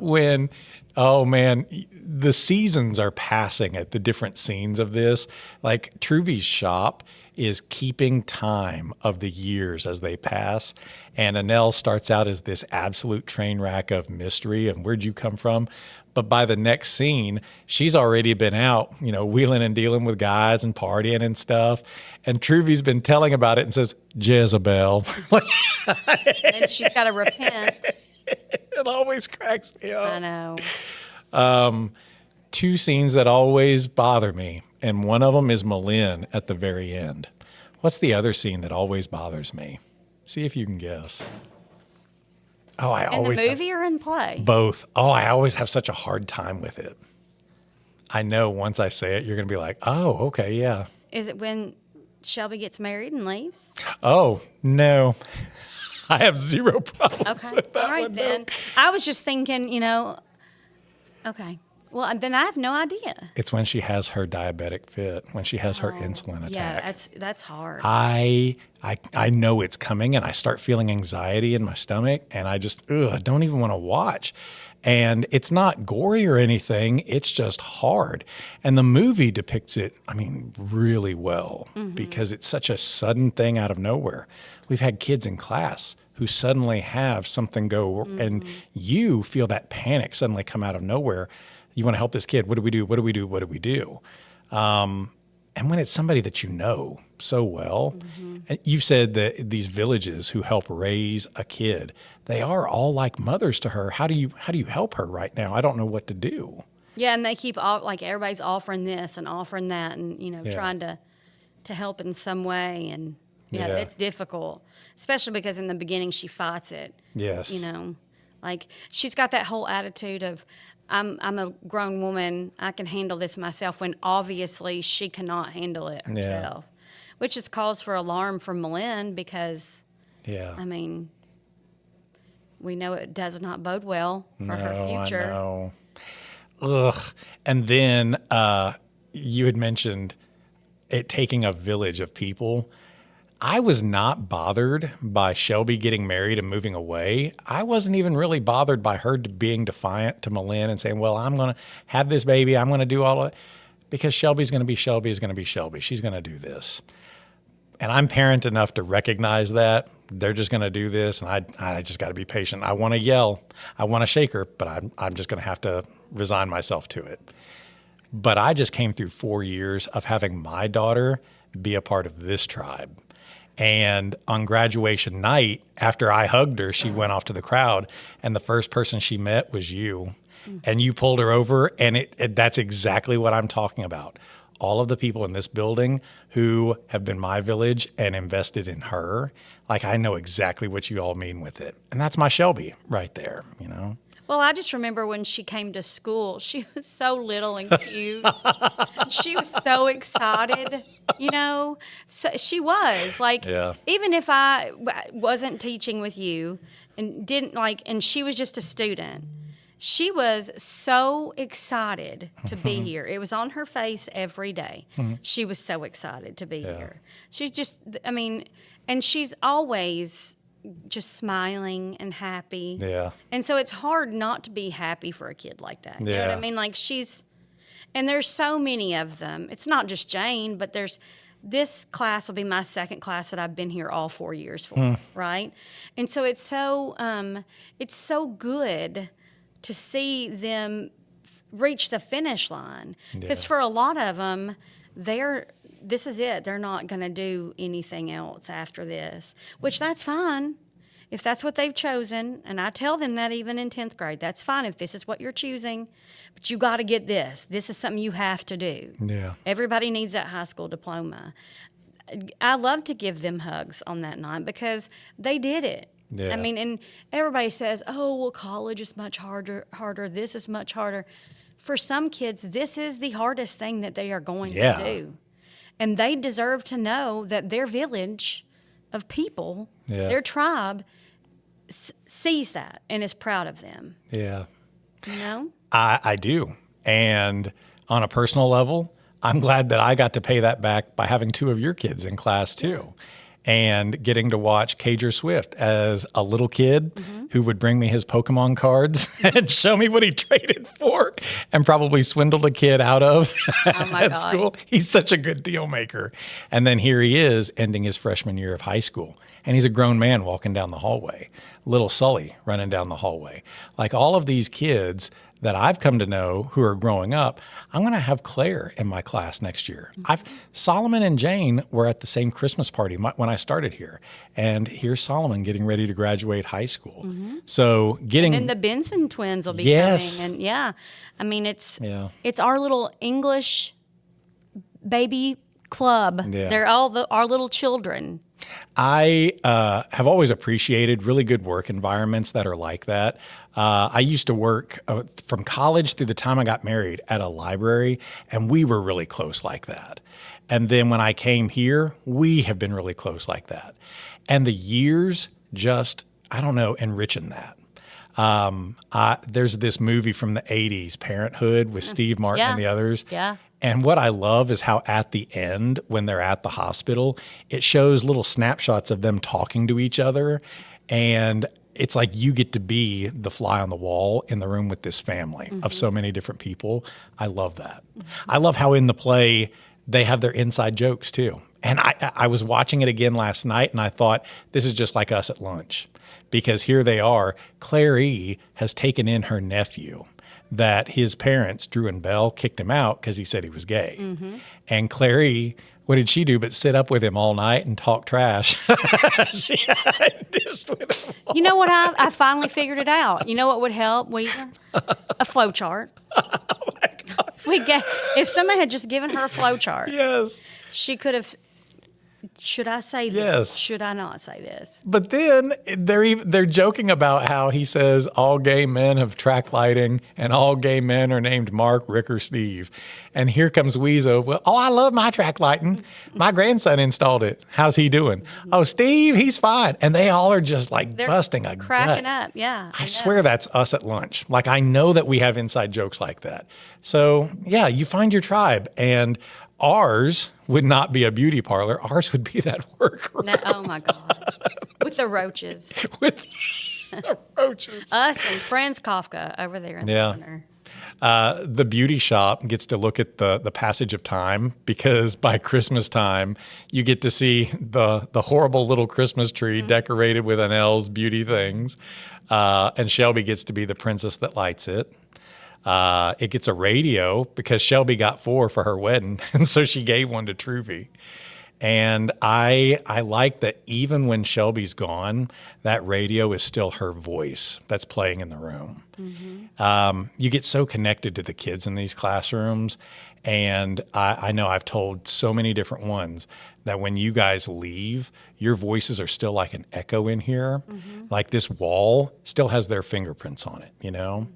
Man, the seasons are passing at the different scenes of this. Like Truvy's shop is keeping time of the years as they pass. And Annelle starts out as this absolute train wreck of mystery and where'd you come from? But by the next scene, she's already been out, wheeling and dealing with guys and partying and stuff. And Truvy's been telling about it and says, Jezebel. And she's got to repent. It always cracks me up. I know. 2 scenes that always bother me. And one of them is Malin at the very end. What's the other scene that always bothers me? See if you can guess. Oh, in the movie or in play? Both. Oh, I always have such a hard time with it. I know once I say it, you're going to be like, oh, okay, yeah. Is it when Shelby gets married and leaves? Oh, no. I have 0 problems with that. All right, one, then. no. I was just thinking, okay. Well, then I have no idea. It's when she has her diabetic fit, when she has her insulin attack. Yeah, that's hard. I know it's coming, and I start feeling anxiety in my stomach, and I just I don't even want to watch. And it's not gory or anything; it's just hard. And the movie depicts it, really well because it's such a sudden thing out of nowhere. We've had kids in class who suddenly have something go, and you feel that panic suddenly come out of nowhere. You want to help this kid. What do we do? What do we do? What do we do? And when it's somebody that you know so well, and you've said that these villages who help raise a kid, they are all like mothers to her. How do you help her right now? I don't know what to do. Yeah, and they keep everybody's offering this and offering that, and trying to help in some way, and it's difficult, especially because in the beginning she fights it. Yes. Like she's got that whole attitude of I'm a grown woman, I can handle this myself, when obviously she cannot handle it herself, which is cause for alarm for Malin because, I mean, we know it does not bode well for her future. I know. Ugh. And then you had mentioned it taking a village of people. I was not bothered by Shelby getting married and moving away. I wasn't even really bothered by her being defiant to Malin and saying, well, I'm going to have this baby. I'm going to do all of it. Because Shelby's going to be Shelby is going to be Shelby. She's going to do this. And I'm parent enough to recognize that. They're just going to do this, and I just got to be patient. I want to yell. I want to shake her, but I'm just going to have to resign myself to it. But I just came through 4 years of having my daughter be a part of this tribe. And on graduation night, after I hugged her, she went off to the crowd, and the first person she met was you. And you pulled her over, and that's exactly what I'm talking about. All of the people in this building who have been my village and invested in her, like I know exactly what you all mean with it. And that's my Shelby right there, Well, I just remember when she came to school, she was so little and cute. She was so excited, So she was like, even if I wasn't teaching with you and and she was just a student, she was so excited to be here. It was on her face every day. She was so excited to be here. She's just, and she's always just smiling and happy. Yeah. And so it's hard not to be happy for a kid like that. You know what I mean? Like and there's so many of them. It's not just Jane, but this class will be my second class that I've been here all 4 years for, right? And so it's so good to see them reach the finish line. Because for a lot of them, this is it. They're not going to do anything else after this, which that's fine if that's what they've chosen. And I tell them that even in 10th grade. That's fine if this is what you're choosing, but you got to get this. This is something you have to do. Yeah. Everybody needs that high school diploma. I love to give them hugs on that night because they did it. Yeah. And everybody says, oh, well, college is much harder. This is much harder. For some kids, this is the hardest thing that they are going to do. And they deserve to know that their village of people, their tribe, sees that and is proud of them. Yeah. I do. And on a personal level, I'm glad that I got to pay that back by having 2 of your kids in class, too. And getting to watch Cager Swift as a little kid who would bring me his Pokemon cards and show me what he traded for and probably swindled a kid out of at school. He's such a good deal maker. And then here he is ending his freshman year of high school. And he's a grown man walking down the hallway. Little Sully running down the hallway. Like all of these kids that I've come to know who are growing up, I'm going to have Claire in my class next year. Solomon and Jane were at the same Christmas party when I started here. And here's Solomon getting ready to graduate high school. So and then the Benson twins will be coming. And it's our little English baby club. Yeah. They're all our little children. I have always appreciated really good work environments that are like that. I used to work from college through the time I got married at a library, and we were really close like that. And then when I came here, we have been really close like that. And the years just, enriching that. There's this movie from the 80s, Parenthood, with Steve Martin and the others. Yeah. And what I love is how at the end, when they're at the hospital, it shows little snapshots of them talking to each other. And it's like you get to be the fly on the wall in the room with this family of so many different people. I love that. I love how in the play, they have their inside jokes too. And I was watching it again last night, and I thought, this is just like us at lunch. Because here they are, Claire E. has taken in her nephew. that his parents, Drew and Belle, kicked him out because he said he was gay. And Clary, what did she do but sit up with him all night and talk trash? She dissed with him. You know what? I finally figured it out. You know what would help, Weaver? A flow chart. If somebody had just given her a flow chart, Yes. she could have. Should I say this? Yes. Should I not say this? But then they're joking about how he says all gay men have track lighting and all gay men are named Mark, Rick, or Steve. And here comes Weezo. Well, I love my track lighting. My grandson installed it. How's he doing? Oh, Steve, he's fine. And they all are just like They're busting a cracking gut. up. Yeah, I swear that's us at lunch. Like, I know that we have inside jokes like that. So, yeah, you find your tribe. And ours would not be a beauty parlor. Ours would be that workroom. No, oh, my God. With the roaches. With the roaches. Us and Franz Kafka over there in the corner. The beauty shop gets to look at the passage of time because by Christmas time, you get to see the horrible little Christmas tree decorated with Annelle's beauty things. And Shelby gets to be the princess that lights it. It gets a radio because Shelby got 4 for her wedding, and so she gave one to Truvy. And I like that even when Shelby's gone, that radio is still her voice that's playing in the room. You get so connected to the kids in these classrooms, and I know I've told so many different ones that when you guys leave, your voices are still like an echo in here. Like this wall still has their fingerprints on it, you know?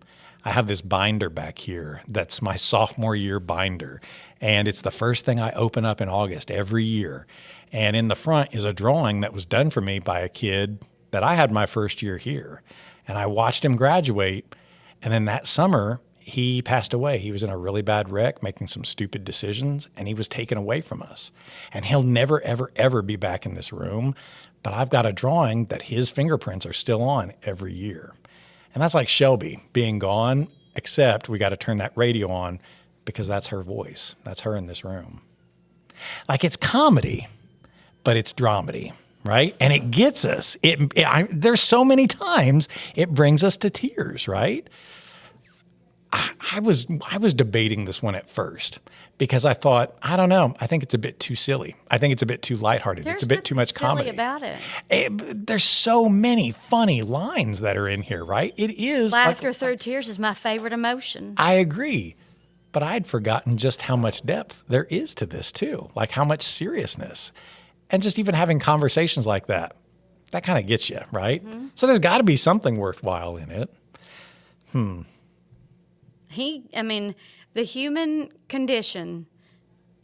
I have this binder back here that's my sophomore year binder, and it's the first thing I open up in August every year. And in the front is a drawing that was done for me by a kid that I had my first year here. And I watched him graduate, and then that summer, he passed away. He was in a really bad wreck, making some stupid decisions, and he was taken away from us. And he'll never, ever, ever be back in this room, but I've got a drawing that his fingerprints are still on every year. And that's like Shelby being gone, except we got to turn that radio on because that's her voice. That's her in this room. Like, it's comedy, but it's dramedy, right? And it gets us. There's so many times it brings us to tears, right? I was debating this one at first because I thought, I don't know, I think it's a bit too silly. I think it's a bit too lighthearted. It's a bit too much comedy. About it. There's so many funny lines that are in here, right? It is laughter through tears is my favorite emotion. I agree, but I'd forgotten just how much depth there is to this too, like how much seriousness, and just even having conversations like that kind of gets you, right? So there's got to be something worthwhile in it. The human condition,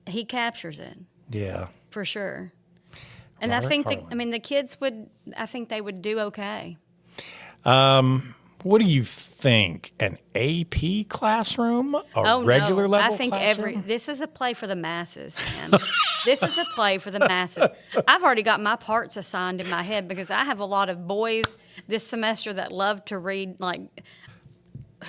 he captures it. Yeah. For sure. And Robert I think Harling. the kids they would do okay. What do you think? An AP classroom? Regular level I think classroom? this is a play for the masses, man. This is a play for the masses. I've already got my parts assigned in my head because I have a lot of boys this semester that love to read, like,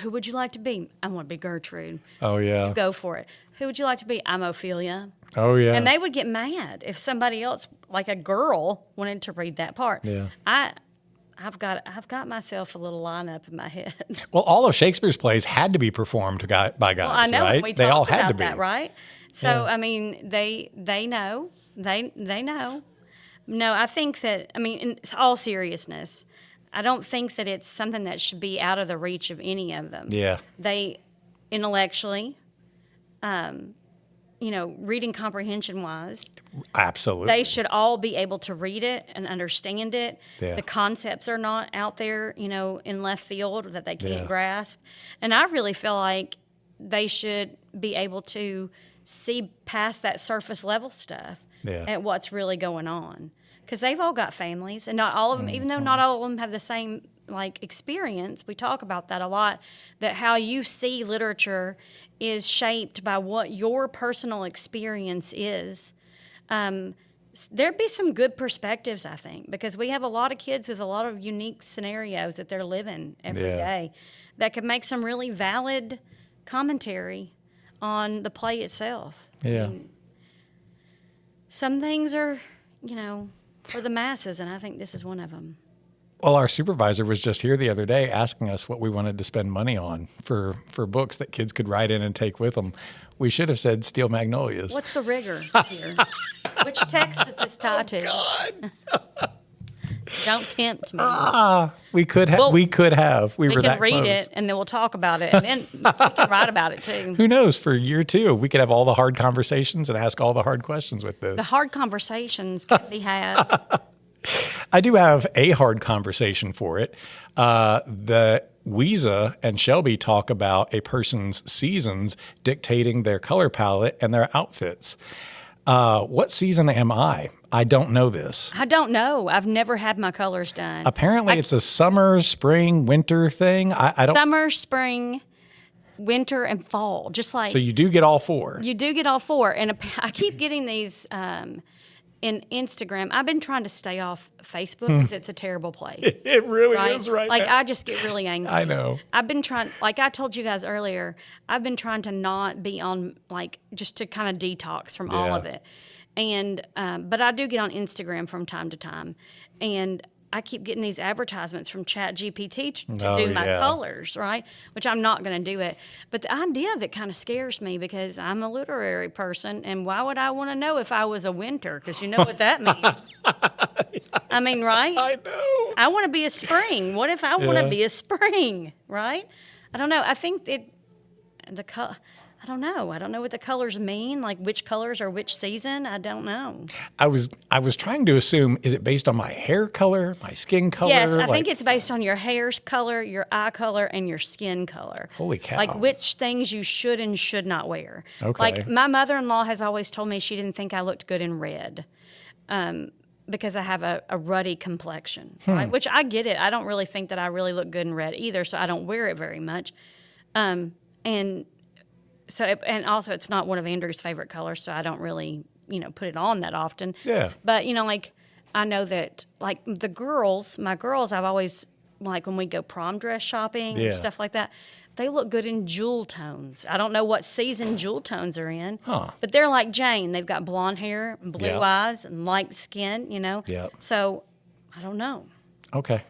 who would you like to be? I want to be Gertrude. Oh, yeah. Go for it. Who would you like to be? I'm Ophelia. Oh, yeah. And they would get mad if somebody else, like a girl, wanted to read that part. Yeah. I've got myself a little lineup in my head. Well, all of Shakespeare's plays had to be performed by guys, Well, I know right? we They all talked had about to be. that, right? So Yeah. I mean, they know. They know. No, I think that, in all seriousness, I don't think that it's something that should be out of the reach of any of them. Yeah. They intellectually, reading comprehension wise, Absolutely. they should all be able to read it and understand it. Yeah. The concepts are not out there, in left field that they can't Yeah. grasp. And I really feel like they should be able to see past that surface level stuff at what's really going on. Because they've all got families, and not all of them, even though not all of them have the same experience, we talk about that a lot, that how you see literature is shaped by what your personal experience is. There'd be some good perspectives, I think, because we have a lot of kids with a lot of unique scenarios that they're living every day that could make some really valid commentary on the play itself. Yeah. Some things are, for the masses, and I think this is one of them. Well, our supervisor was just here the other day asking us what we wanted to spend money on for books that kids could write in and take with them. We should have said Steel Magnolias. What's the rigor here? Which text is this tied to? God. Don't tempt me. We could have. Well, we could have. We were can that read close. it, and then we'll talk about it, and then we can write about it too. Who knows? For year 2, we could have all the hard conversations and ask all the hard questions with this. The hard conversations can be had. I do have a hard conversation for it. The Weeza and Shelby talk about a person's seasons dictating their color palette and their outfits. What season am I? I don't know this. I don't know. I've never had my colors done. Apparently, it's a summer, spring, winter thing. I don't. Summer, spring, winter, and fall. Just like So you do get all 4. you do get all 4, and I keep getting these in Instagram. I've been trying to stay off Facebook because it's a terrible place. It really Right? is right like now. I just get really angry. I know. I've been trying, like I told you guys earlier, I've been trying to not be on, like, just to kind of detox from all Yeah. of it. And but I do get on Instagram from time to time, and I keep getting these advertisements from ChatGPT to Oh, do my yeah. colors, right? Which I'm not going to do it. But the idea of it kind of scares me because I'm a literary person, and why would I want to know if I was a winter? Because you know what that means. I mean, right? I know. I want to be a spring. What if I want Yeah. to be a spring, right? I don't know. I think I don't know. I don't know what the colors mean, like which colors are which season. I don't know. I was trying to assume, is it based on my hair color, my skin color? Yes, I Like, think it's based on your hair's color, your eye color, and your skin color. Holy cow. Like which things you should and should not wear. Okay. Like my mother-in-law has always told me she didn't think I looked good in red. Because I have a ruddy complexion, right? Which I get it. I don't really think that I really look good in red either, so I don't wear it very much. And also it's not one of Andrew's favorite colors, so I don't really, put it on that often. Yeah. But, like, I know that, like, my girls, I've always, like, when we go prom dress shopping Yeah. and stuff like that, they look good in jewel tones. I don't know what season jewel tones are in. Huh. But they're like Jane. They've got blonde hair, and blue Yeah. eyes, and light skin, Yep. So, I don't know. Okay.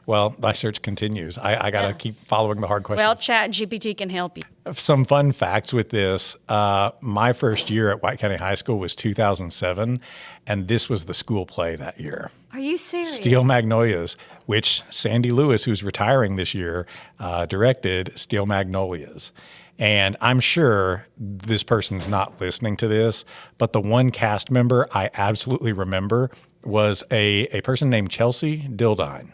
Well, my search continues. I got to keep following the hard questions. Well, ChatGPT can help you. Some fun facts with this. My first year at White County High School was 2007, and this was the school play that year. Are you serious? Steel Magnolias, which Sandy Lewis, who's retiring this year, directed Steel Magnolias. And I'm sure this person's not listening to this, but the one cast member I absolutely remember was a person named Chelsea Dildine.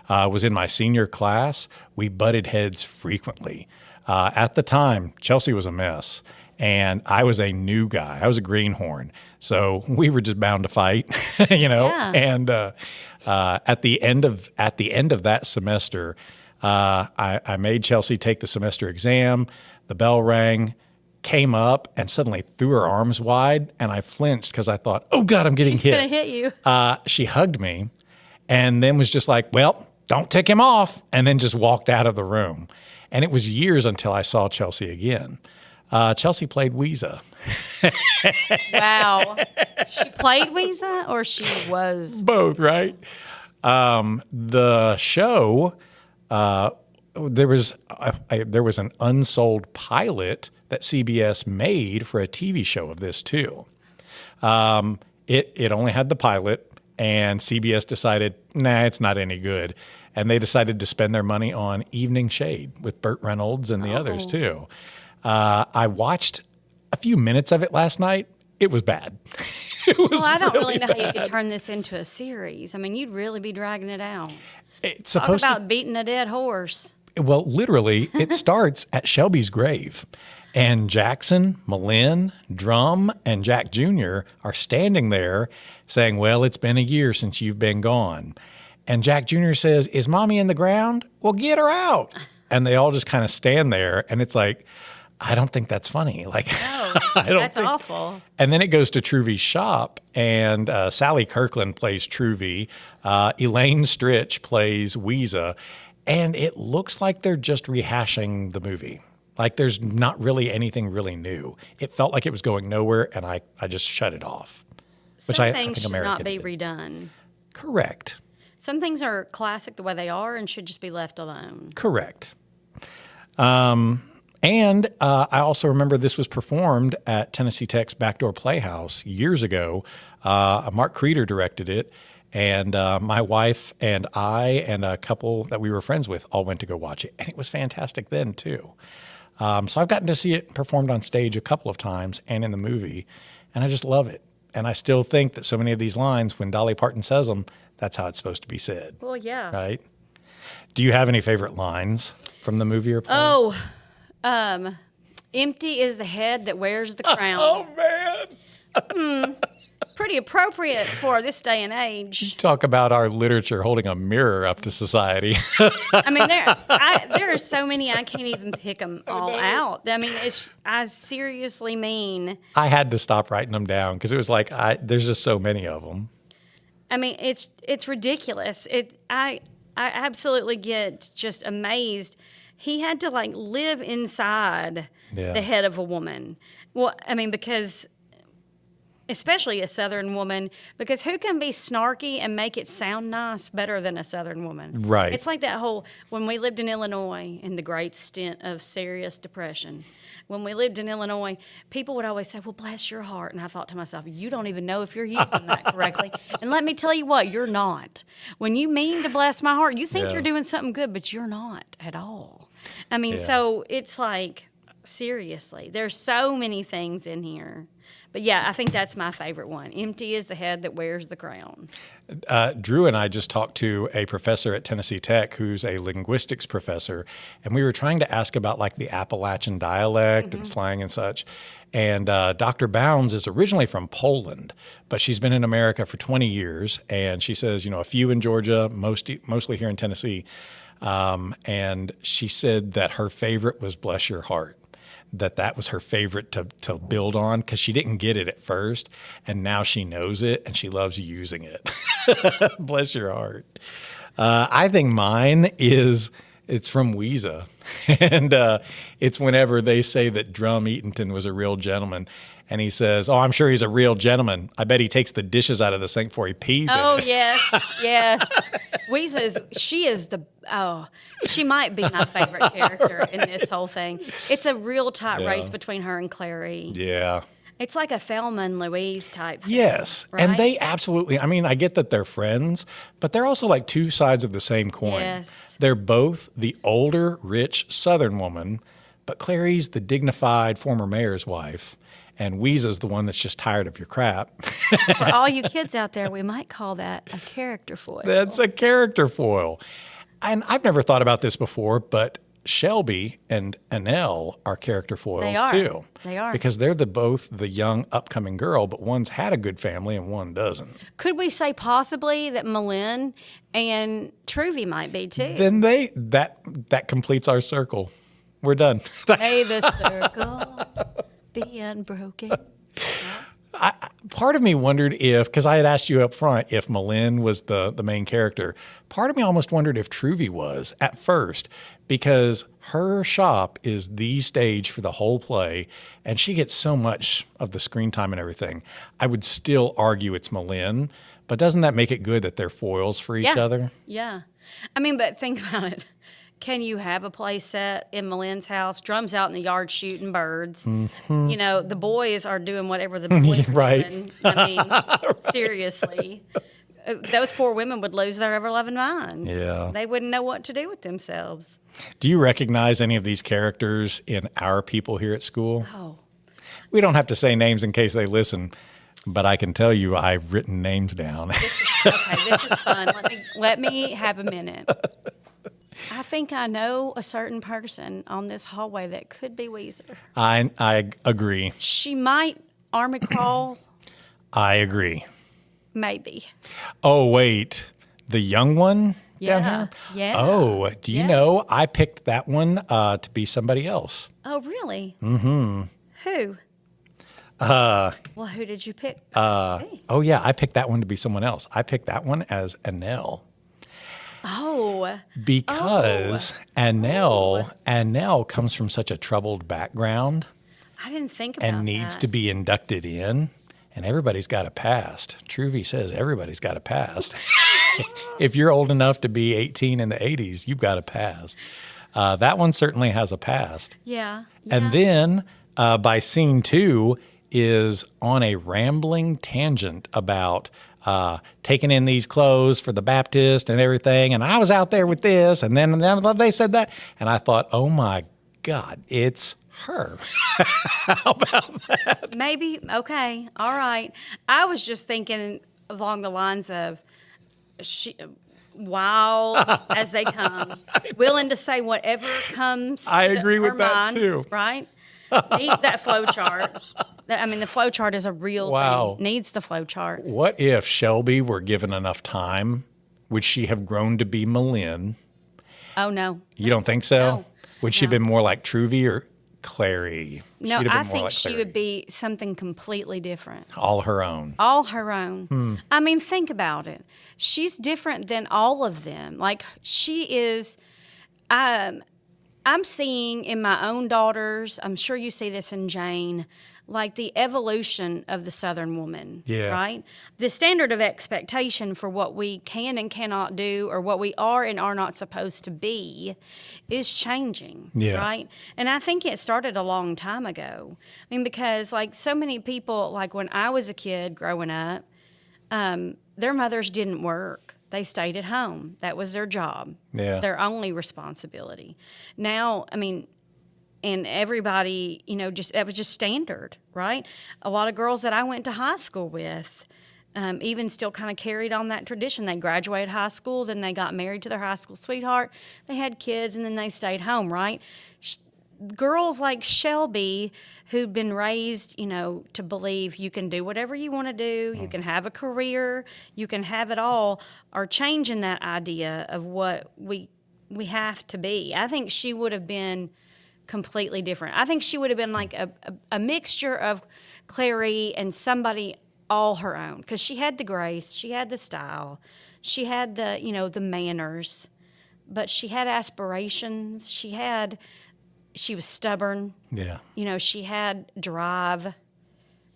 Was in my senior class. We butted heads frequently. At the time, Chelsea was a mess, and I was a new guy. I was a greenhorn, so we were just bound to fight, Yeah. And at the end of that semester, I made Chelsea take the semester exam. The bell rang, came up, and suddenly threw her arms wide, and I flinched because I thought, "Oh God, I'm getting hit." Gonna hit you. She hugged me, and then was just like, "Well, don't tick him off," and then just walked out of the room. And it was years until I saw Chelsea again. Chelsea played Weeza. Wow. She played Weeza, or she was? Both, right? The show, there was an unsold pilot that CBS made for a TV show of this too. It only had the pilot, and CBS decided, nah, it's not any good. And they decided to spend their money on Evening Shade with Burt Reynolds and the others too. I watched a few minutes of it last night. It was bad. Well, I don't really know how you could turn this into a series. I mean, you'd really be dragging it out. It's Talk supposed about beating a dead horse. Well, literally, it starts at Shelby's grave. And Jackson, Malin, Drum, and Jack Jr. are standing there saying, well, it's been a year since you've been gone. And Jack Jr. says, is Mommy in the ground? Well, get her out. And they all just kind of stand there. And it's like, I don't think that's funny. Like, No, I don't that's think. awful. And then it goes to Truvy's shop, and Sally Kirkland plays Truvy. Elaine Stritch plays Weeza. And it looks like they're just rehashing the movie. Like there's not really anything really new. It felt like it was going nowhere, and I just shut it off. Some I things think should America not be did. redone. Correct. Some things are classic the way they are and should just be left alone. Correct. And I also remember this was performed at Tennessee Tech's Backdoor Playhouse years ago. Mark Creeder directed it, and my wife and I and a couple that we were friends with all went to go watch it, and it was fantastic then too. So I've gotten to see it performed on stage a couple of times and in the movie, and I just love it. And I still think that so many of these lines, when Dolly Parton says them, that's how it's supposed to be said. Well, yeah. Right? Do you have any favorite lines from the movie or play? Oh, empty is the head that wears the crown. Oh, man. Pretty appropriate for this day and age. Talk about our literature holding a mirror up to society. I mean, there are so many I can't even pick them all out. I mean, I seriously mean. I had to stop writing them down because it was like there's just so many of them. I mean, it's ridiculous. I absolutely get just amazed. He had to like live inside the head of a woman. Well, I mean, because. Especially a Southern woman, because who can be snarky and make it sound nice better than a Southern woman? Right. It's like that whole, when we lived in Illinois in the great stint of serious depression, when we lived in Illinois, people would always say, well, bless your heart. And I thought to myself, you don't even know if you're using that correctly. And let me tell you what, you're not. When you mean to bless my heart, you think you're doing something good, but you're not at all. I mean, so it's like, seriously, there's so many things in here. But yeah, I think that's my favorite one. Empty is the head that wears the crown. Drew and I just talked to a professor at Tennessee Tech who's a linguistics professor, and we were trying to ask about like the Appalachian dialect and slang and such. And Dr. Bounds is originally from Poland, but she's been in America for 20 years. And she says, a few in Georgia, mostly here in Tennessee. And she said that her favorite was Bless Your Heart. That was her favorite to build on because she didn't get it at first, and now she knows it and she loves using it. Bless your heart. I think mine it's from Weezer, and it's whenever they say that Drum Eatonton was a real gentleman, and he says, "Oh, I'm sure he's a real gentleman. I bet he takes the dishes out of the sink before he pees in it." Oh, yes. Weezer she might be my favorite character in this whole thing. It's a real tight race between her and Clary. Yeah. It's like a Thelma and Louise type thing. Yes. Right? And they absolutely, I mean, I get that they're friends, but they're also like two sides of the same coin. Yes. They're both the older, rich Southern woman, but Clary's the dignified former mayor's wife, and Weeza's the one that's just tired of your crap. For all you kids out there, we might call that a character foil. That's a character foil. And I've never thought about this before, but Shelby and Annelle are character foils too. They are. Because they're both the young upcoming girl, but one's had a good family and one doesn't. Could we say possibly that Malin and Truvy might be too? Then that completes our circle. We're done. May the circle be unbroken. Part of me wondered because I had asked you up front if Malin was the main character. Part of me almost wondered if Truvy was at first, because her shop is the stage for the whole play, and she gets so much of the screen time and everything. I would still argue it's Malin, but doesn't that make it good that they're foils for each other? Yeah. I mean, but think about it. Can you have a play set in Malin's house? Drum's out in the yard shooting birds. Mm-hmm. The boys are doing whatever the boys are doing. I mean, seriously. Those poor women would lose their ever-loving minds. Yeah. They wouldn't know what to do with themselves. Do you recognize any of these characters in our people here at school? Oh. We don't have to say names in case they listen, but I can tell you I've written names down. This is fun. Let me have a minute. I think I know a certain person on this hallway that could be Weezer. I agree. She might army crawl. I agree. Maybe. Oh, wait. The young one down here? Yeah. Oh, do you know I picked that one to be somebody else? Oh, really? Mm-hmm. Who? Well, who did you pick? Oh, yeah. I picked that one to be someone else. I picked that one as Annelle. Oh. Because Annelle comes from such a troubled background. I didn't think about and needs that. to be inducted in, and everybody's got a past. Truvy says everybody's got a past. if you're old enough to be 18 in the 80s, you've got a past. That one certainly has a past. Yeah. And then by scene 2 is on a rambling tangent about taking in these clothes for the Baptist and everything. And I was out there with this. And then they said that. And I thought, oh, my God, it's her. How about that? Maybe. Okay. All right. I was just thinking along the lines of wow, as they come, willing to say whatever comes. I agree with her that mind, too. Right? Needs that flow chart. I mean, the flow chart is a real thing. Needs the flow chart. What if Shelby were given enough time? Would she have grown to be Malin? Oh, no. You don't think so? No. Would she have been more like Truvy or Clary? No, I think she would be something completely different. All her own. All her own. I mean, think about it. She's different than all of them. Like, she is, I'm seeing in my own daughters, I'm sure you see this in Jane, like the evolution of the Southern woman, right? The standard of expectation for what we can and cannot do or what we are and are not supposed to be is changing, right? And I think it started a long time ago. I mean, because like so many people, like when I was a kid growing up, their mothers didn't work. They stayed at home. That was their job, their only responsibility. Now, I mean, and everybody, you know, that was just standard, right? A lot of girls that I went to high school with even still kind of carried on that tradition. They graduated high school, then they got married to their high school sweetheart, they had kids, and then they stayed home, right? Girls like Shelby, who'd been raised, you know, to believe you can do whatever you want to do, you can have a career, you can have it all, are changing that idea of what we have to be. I think she would have been completely different. I think she would have been like a mixture of Clary and somebody all her own, because she had the grace, she had the style, she had the, you know, the manners, but she had aspirations. She was stubborn. Yeah. You know, she had drive.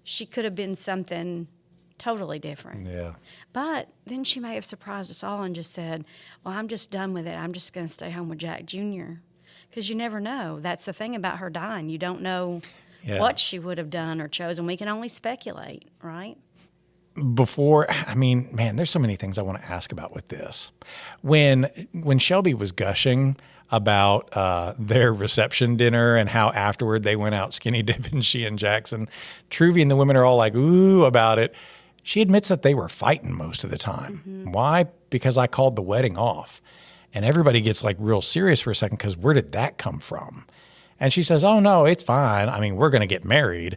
She could have been something totally different. Yeah. But then she may have surprised us all and just said, well, I'm just done with it. I'm just going to stay home with Jack Jr. Because you never know. That's the thing about her dying. You don't know what she would have done or chosen. We can only speculate, right? I mean, man, there's so many things I want to ask about with this. When Shelby was gushing about their reception dinner and how afterward they went out skinny dipping, she and Jackson, Truvy and the women are all like, ooh, about it. She admits that they were fighting most of the time. Mm-hmm. Why? Because I called the wedding off. And everybody gets like real serious for a second because where did that come from? And she says, oh, no, it's fine. I mean, we're going to get married.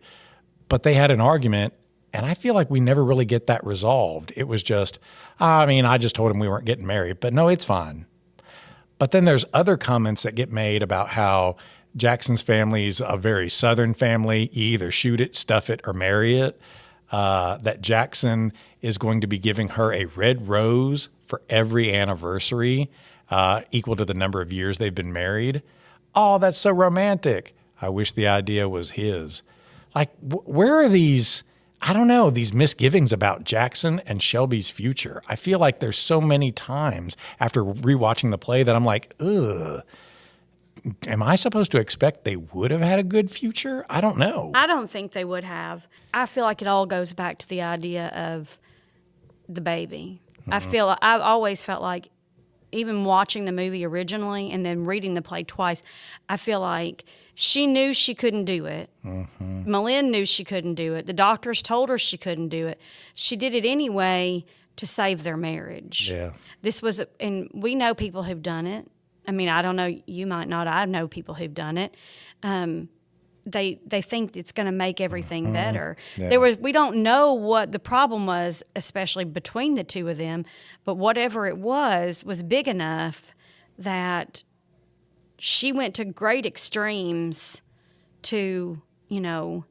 But they had an argument, and I feel like we never really get that resolved. It was just, I mean, I just told him we weren't getting married. But no, it's fine. But then there's other comments that get made about how Jackson's family's a very Southern family. You either shoot it, stuff it, or marry it. That Jackson is going to be giving her a red rose for every anniversary, equal to the number of years they've been married. Oh, that's so romantic. I wish the idea was his. Like, where are these, I don't know, these misgivings about Jackson and Shelby's future? I feel like there's so many times after rewatching the play that I'm like, ugh, am I supposed to expect they would have had a good future? I don't know. I don't think they would have. I feel like it all goes back to the idea of the baby. Mm-hmm. I've always felt like, even watching the movie originally and then reading the play twice, I feel like she knew she couldn't do it. Mm-hmm. Malin knew she couldn't do it. The doctors told her she couldn't do it. She did it anyway to save their marriage. Yeah. And we know people who've done it. I mean, I don't know, you might not. I know people who've done it. They think it's going to make everything better. Yeah. We don't know what the problem was, especially between the two of them, but whatever it was big enough that she went to great extremes to, you know,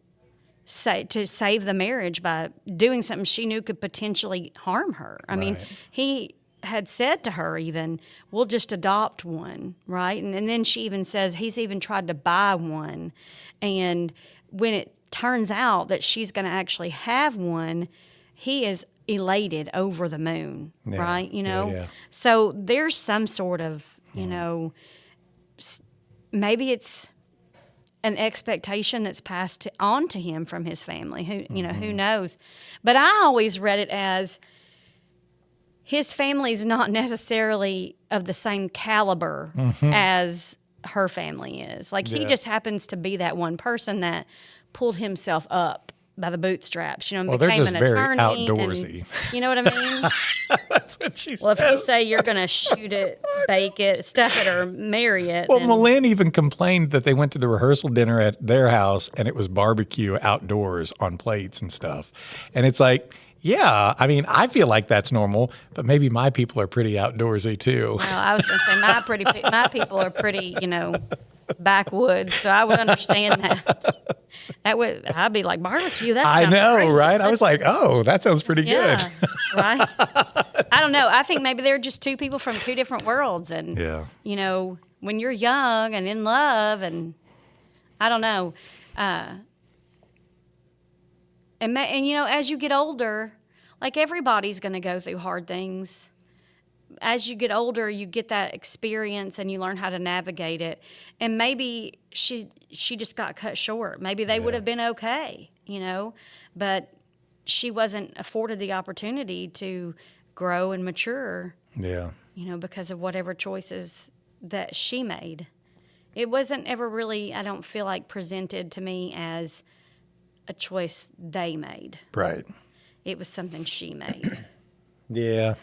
to save the marriage by doing something she knew could potentially harm her. I mean, he had said to her even, we'll just adopt one, right? And then she even says he's even tried to buy one. And when it turns out that she's going to actually have one, he is elated, over the moon, Yeah, right? yeah. So there's some sort of, maybe it's an expectation that's passed on to him from his family. Who knows? But I always read it as his family's not necessarily of the same caliber as her family is. Like, he just happens to be that one person that pulled himself up by the bootstraps, and Well, they're became just an very attorney. outdoorsy. And, you know what I mean? That's what she Well, says. if you say you're going to shoot it, bake it, stuff it, or marry it. Well, then, Malin even complained that they went to the rehearsal dinner at their house and it was barbecue outdoors on plates and stuff. And it's like, yeah, I mean, I feel like that's normal, but maybe my people are pretty outdoorsy too. well, I was going to say my people are pretty, backwoods, so I would understand that. I'd be like, barbecue. That I sounds know, great. right? I was like, oh, that sounds pretty Yeah, good. right. I don't know. I think maybe they're just two people from two different worlds, and Yeah. when you're young and in love, and I don't know, and as you get older, like, everybody's going to go through hard things. As you get older, you get that experience and you learn how to navigate it. And maybe she just got cut short. Maybe they would have been okay, but she wasn't afforded the opportunity to grow and mature, Yeah. because of whatever choices that she made. It wasn't ever really, I don't feel like, presented to me as a choice they made. Right. It was something she made. Yeah.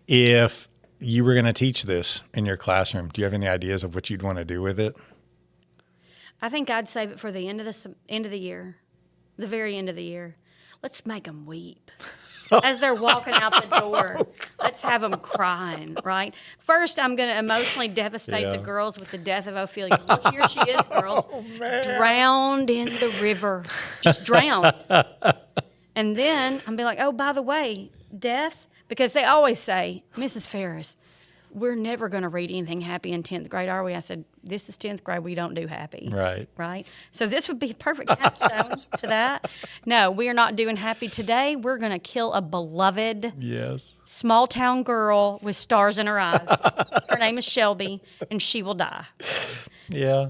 If you were going to teach this in your classroom, do you have any ideas of what you'd want to do with it? I think I'd save it for the end of the year, the very end of the year. Let's make them weep as they're walking out the door. Let's have them crying, right? First, I'm going to emotionally devastate the girls with the death of Ophelia. Look, here she is, girls, drowned in the river, just drowned. And then I'm be like, oh, by the way, death. Because they always say, Mrs. Ferris, we're never going to read anything happy in 10th grade, are we? I said, this is 10th grade. We don't do happy. Right. Right? So this would be a perfect capstone to that. No, we are not doing happy today. We're going to kill a beloved small town girl with stars in her eyes. Her name is Shelby, and she will die. Yeah.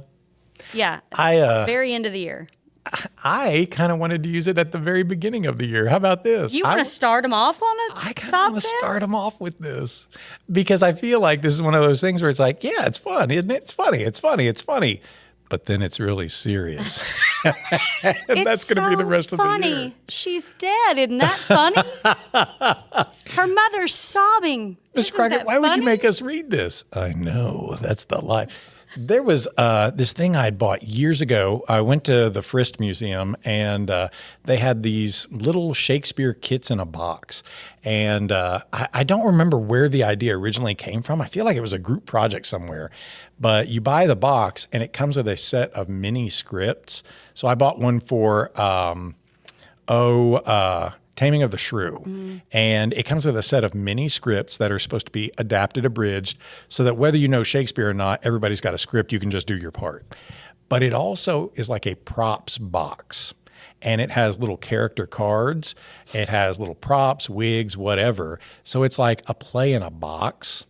Yeah. Very end of the year. I kind of wanted to use it at the very beginning of the year. How about this? You want to start them off on it? I kind of want to start them off with this because I feel like this is one of those things where it's like, yeah, it's fun, isn't it? It's funny. It's funny. It's funny. But then it's really serious. And that's going to be the rest of the year. She's dead. Isn't that funny? Her mother's sobbing. Mr. Crockett, why would you make us read this? I know. That's the life. There was this thing I had bought years ago. I went to the Frist Museum, and they had these little Shakespeare kits in a box. And I don't remember where the idea originally came from. I feel like it was a group project somewhere. But you buy the box, and it comes with a set of mini scripts. So I bought one for Taming of the Shrew. Mm-hmm. And it comes with a set of mini scripts that are supposed to be adapted, abridged, so that whether you know Shakespeare or not, everybody's got a script. You can just do your part. But it also is like a props box. And it has little character cards. It has little props, wigs, whatever. So it's like a play in a box.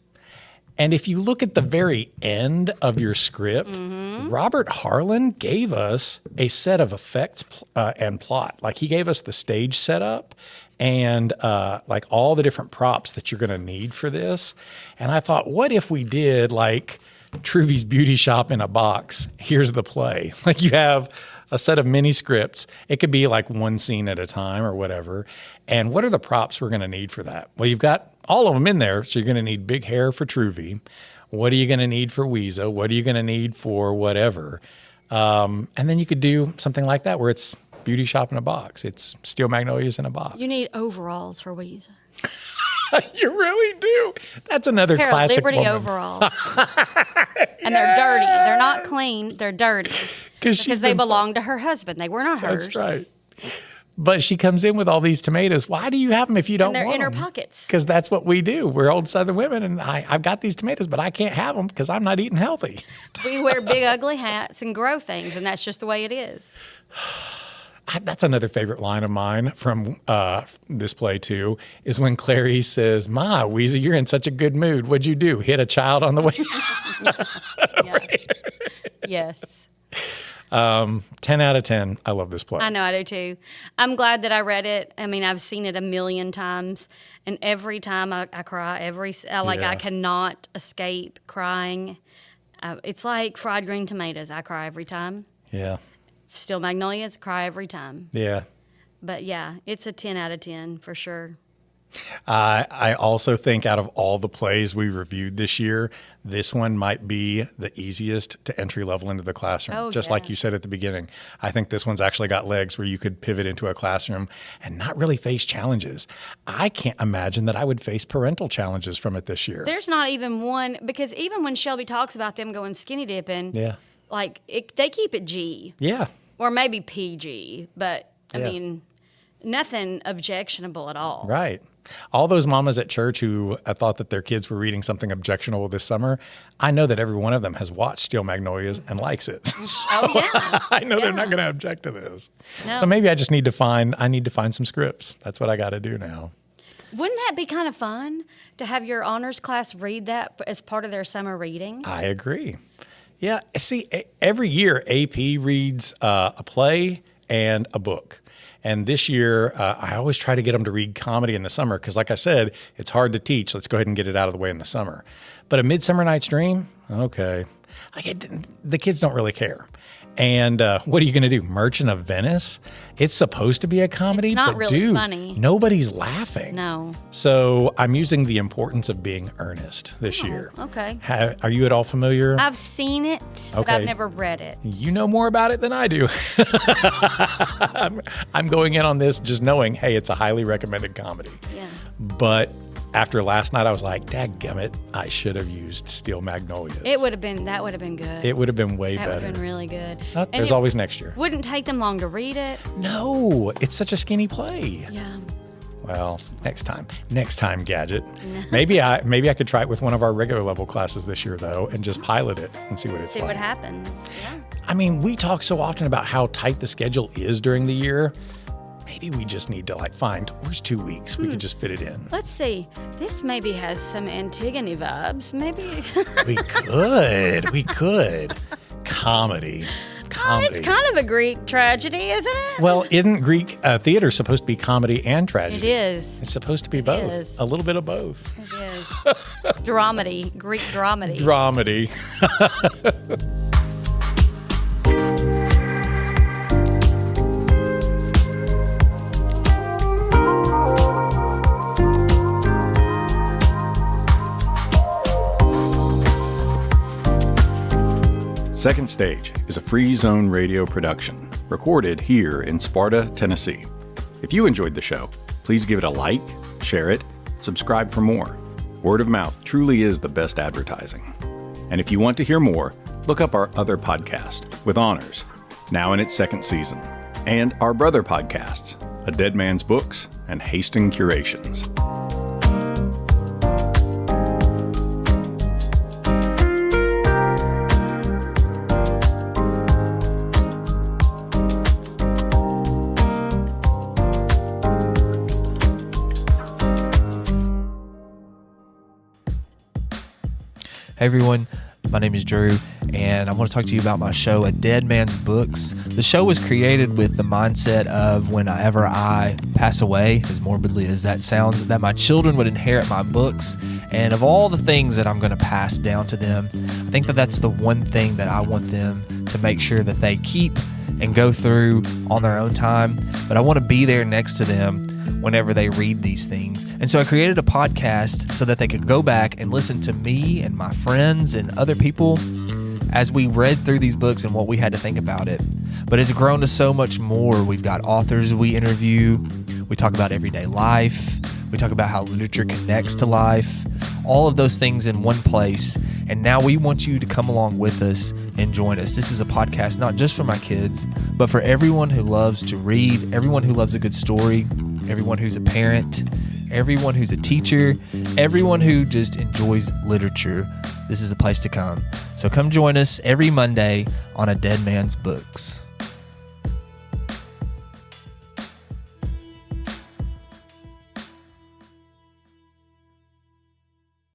And if you look at the very end of your script, Robert Harling gave us a set of effects and plot. Like, he gave us the stage setup and like all the different props that you're going to need for this. And I thought, what if we did like Truvy's Beauty Shop in a box? Here's the play. Like, you have a set of mini scripts. It could be like one scene at a time or whatever. And what are the props we're going to need for that? Well, you've got all of them in there. So you're going to need big hair for Truvy. What are you going to need for Weezer? What are you going to need for whatever? And then you could do something like that where it's Beauty Shop in a box. It's Steel Magnolias in a box. You need overalls for Weezer. You really do. That's another Pair classic of Liberty woman. overalls. And they're dirty. They're not clean. They're dirty. Because they belong to her husband. They were not hers. That's right. But she comes in with all these tomatoes. Why do you have them if you don't want them? And they're in her pockets. Because that's what we do. We're old Southern women, and I've got these tomatoes, but I can't have them because I'm not eating healthy. We wear big, ugly hats and grow things, and that's just the way it is. That's another favorite line of mine from this play too, is when Clarice says, "Ma, Weezy, you're in such a good mood. What'd you do? Hit a child on the way?" Yes. 10 out of 10. I love this play. I know, I do too. I'm glad that I read it. I mean, I've seen it a million times, and every time I cry. I cannot escape crying. It's like fried green tomatoes. I cry every time. Yeah. Steel Magnolias, cry every time. Yeah. But yeah, it's a 10 out of 10 for sure. I also think out of all the plays we reviewed this year, this one might be the easiest to entry level into the classroom. Like you said at the beginning, I think this one's actually got legs where you could pivot into a classroom and not really face challenges. I can't imagine that I would face parental challenges from it this year. There's not even one, because even when Shelby talks about them going skinny dipping, they keep it G. Yeah. Or maybe PG, but I mean, nothing objectionable at all. Right. All those mamas at church who thought that their kids were reading something objectionable this summer, I know that every one of them has watched Steel Magnolias and likes it. I know they're not going to object to this. No. So maybe I just need to find some scripts. That's what I got to do now. Wouldn't that be kind of fun to have your honors class read that as part of their summer reading? I agree. Yeah. See, every year AP reads a play and a book. And this year, I always try to get them to read comedy in the summer because, like I said, it's hard to teach. Let's go ahead and get it out of the way in the summer. But A Midsummer Night's Dream, okay. The kids don't really care. And what are you going to do? Merchant of Venice? It's supposed to be a comedy, it's not but really funny. Nobody's laughing. No. So I'm using the importance of being earnest this year. Okay. Are you at all familiar? I've seen it, but I've never read it. You know more about it than I do. I'm going in on this just knowing, hey, it's a highly recommended comedy. Yeah. But after last night, I was like, dadgummit, I should have used Steel Magnolias. That would have been good. It would have been way better. That would have been really good. There's always next year. Wouldn't take them long to read it. No, it's such a skinny play. Yeah. Well, next time, Gadget. Maybe I could try it with one of our regular level classes this year, though, and just pilot it and see what it's like. See what happens. Yeah. I mean, we talk so often about how tight the schedule is during the year. Maybe we just need to find where's 2 weeks. We could just fit it in. Let's see. This maybe has some Antigone vibes. Maybe. We could. Comedy. It's kind of a Greek tragedy, isn't it? Well, isn't Greek theater supposed to be comedy and tragedy? It is. It's supposed to be both. Is. A little bit of both. It is. Dramedy. Greek dramedy. Dramedy. Second Stage is a Free Zone radio production, recorded here in Sparta, Tennessee. If you enjoyed the show, please give it a like, share it, subscribe for more. Word of mouth truly is the best advertising. And if you want to hear more, look up our other podcast, With Honors, now in its second season, and our brother podcasts, A Dead Man's Books and Hastings Curations. Hey everyone, my name is Drew, and I want to talk to you about my show, A Dead Man's Books. The show was created with the mindset of whenever I pass away, as morbidly as that sounds, that my children would inherit my books, and of all the things that I'm going to pass down to them, I think that that's the one thing that I want them to make sure that they keep and go through on their own time, but I want to be there next to them whenever they read these things. And so I created a podcast so that they could go back and listen to me and my friends and other people as we read through these books and what we had to think about it. But it's grown to so much more. We've got authors we interview. We talk about everyday life. We talk about how literature connects to life. All of those things in one place. And now we want you to come along with us and join us. This is a podcast not just for my kids, but for everyone who loves to read, everyone who loves a good story, everyone who's a parent, everyone who's a teacher, everyone who just enjoys literature. This is a place to come. So come join us every Monday on A Dead Man's Books.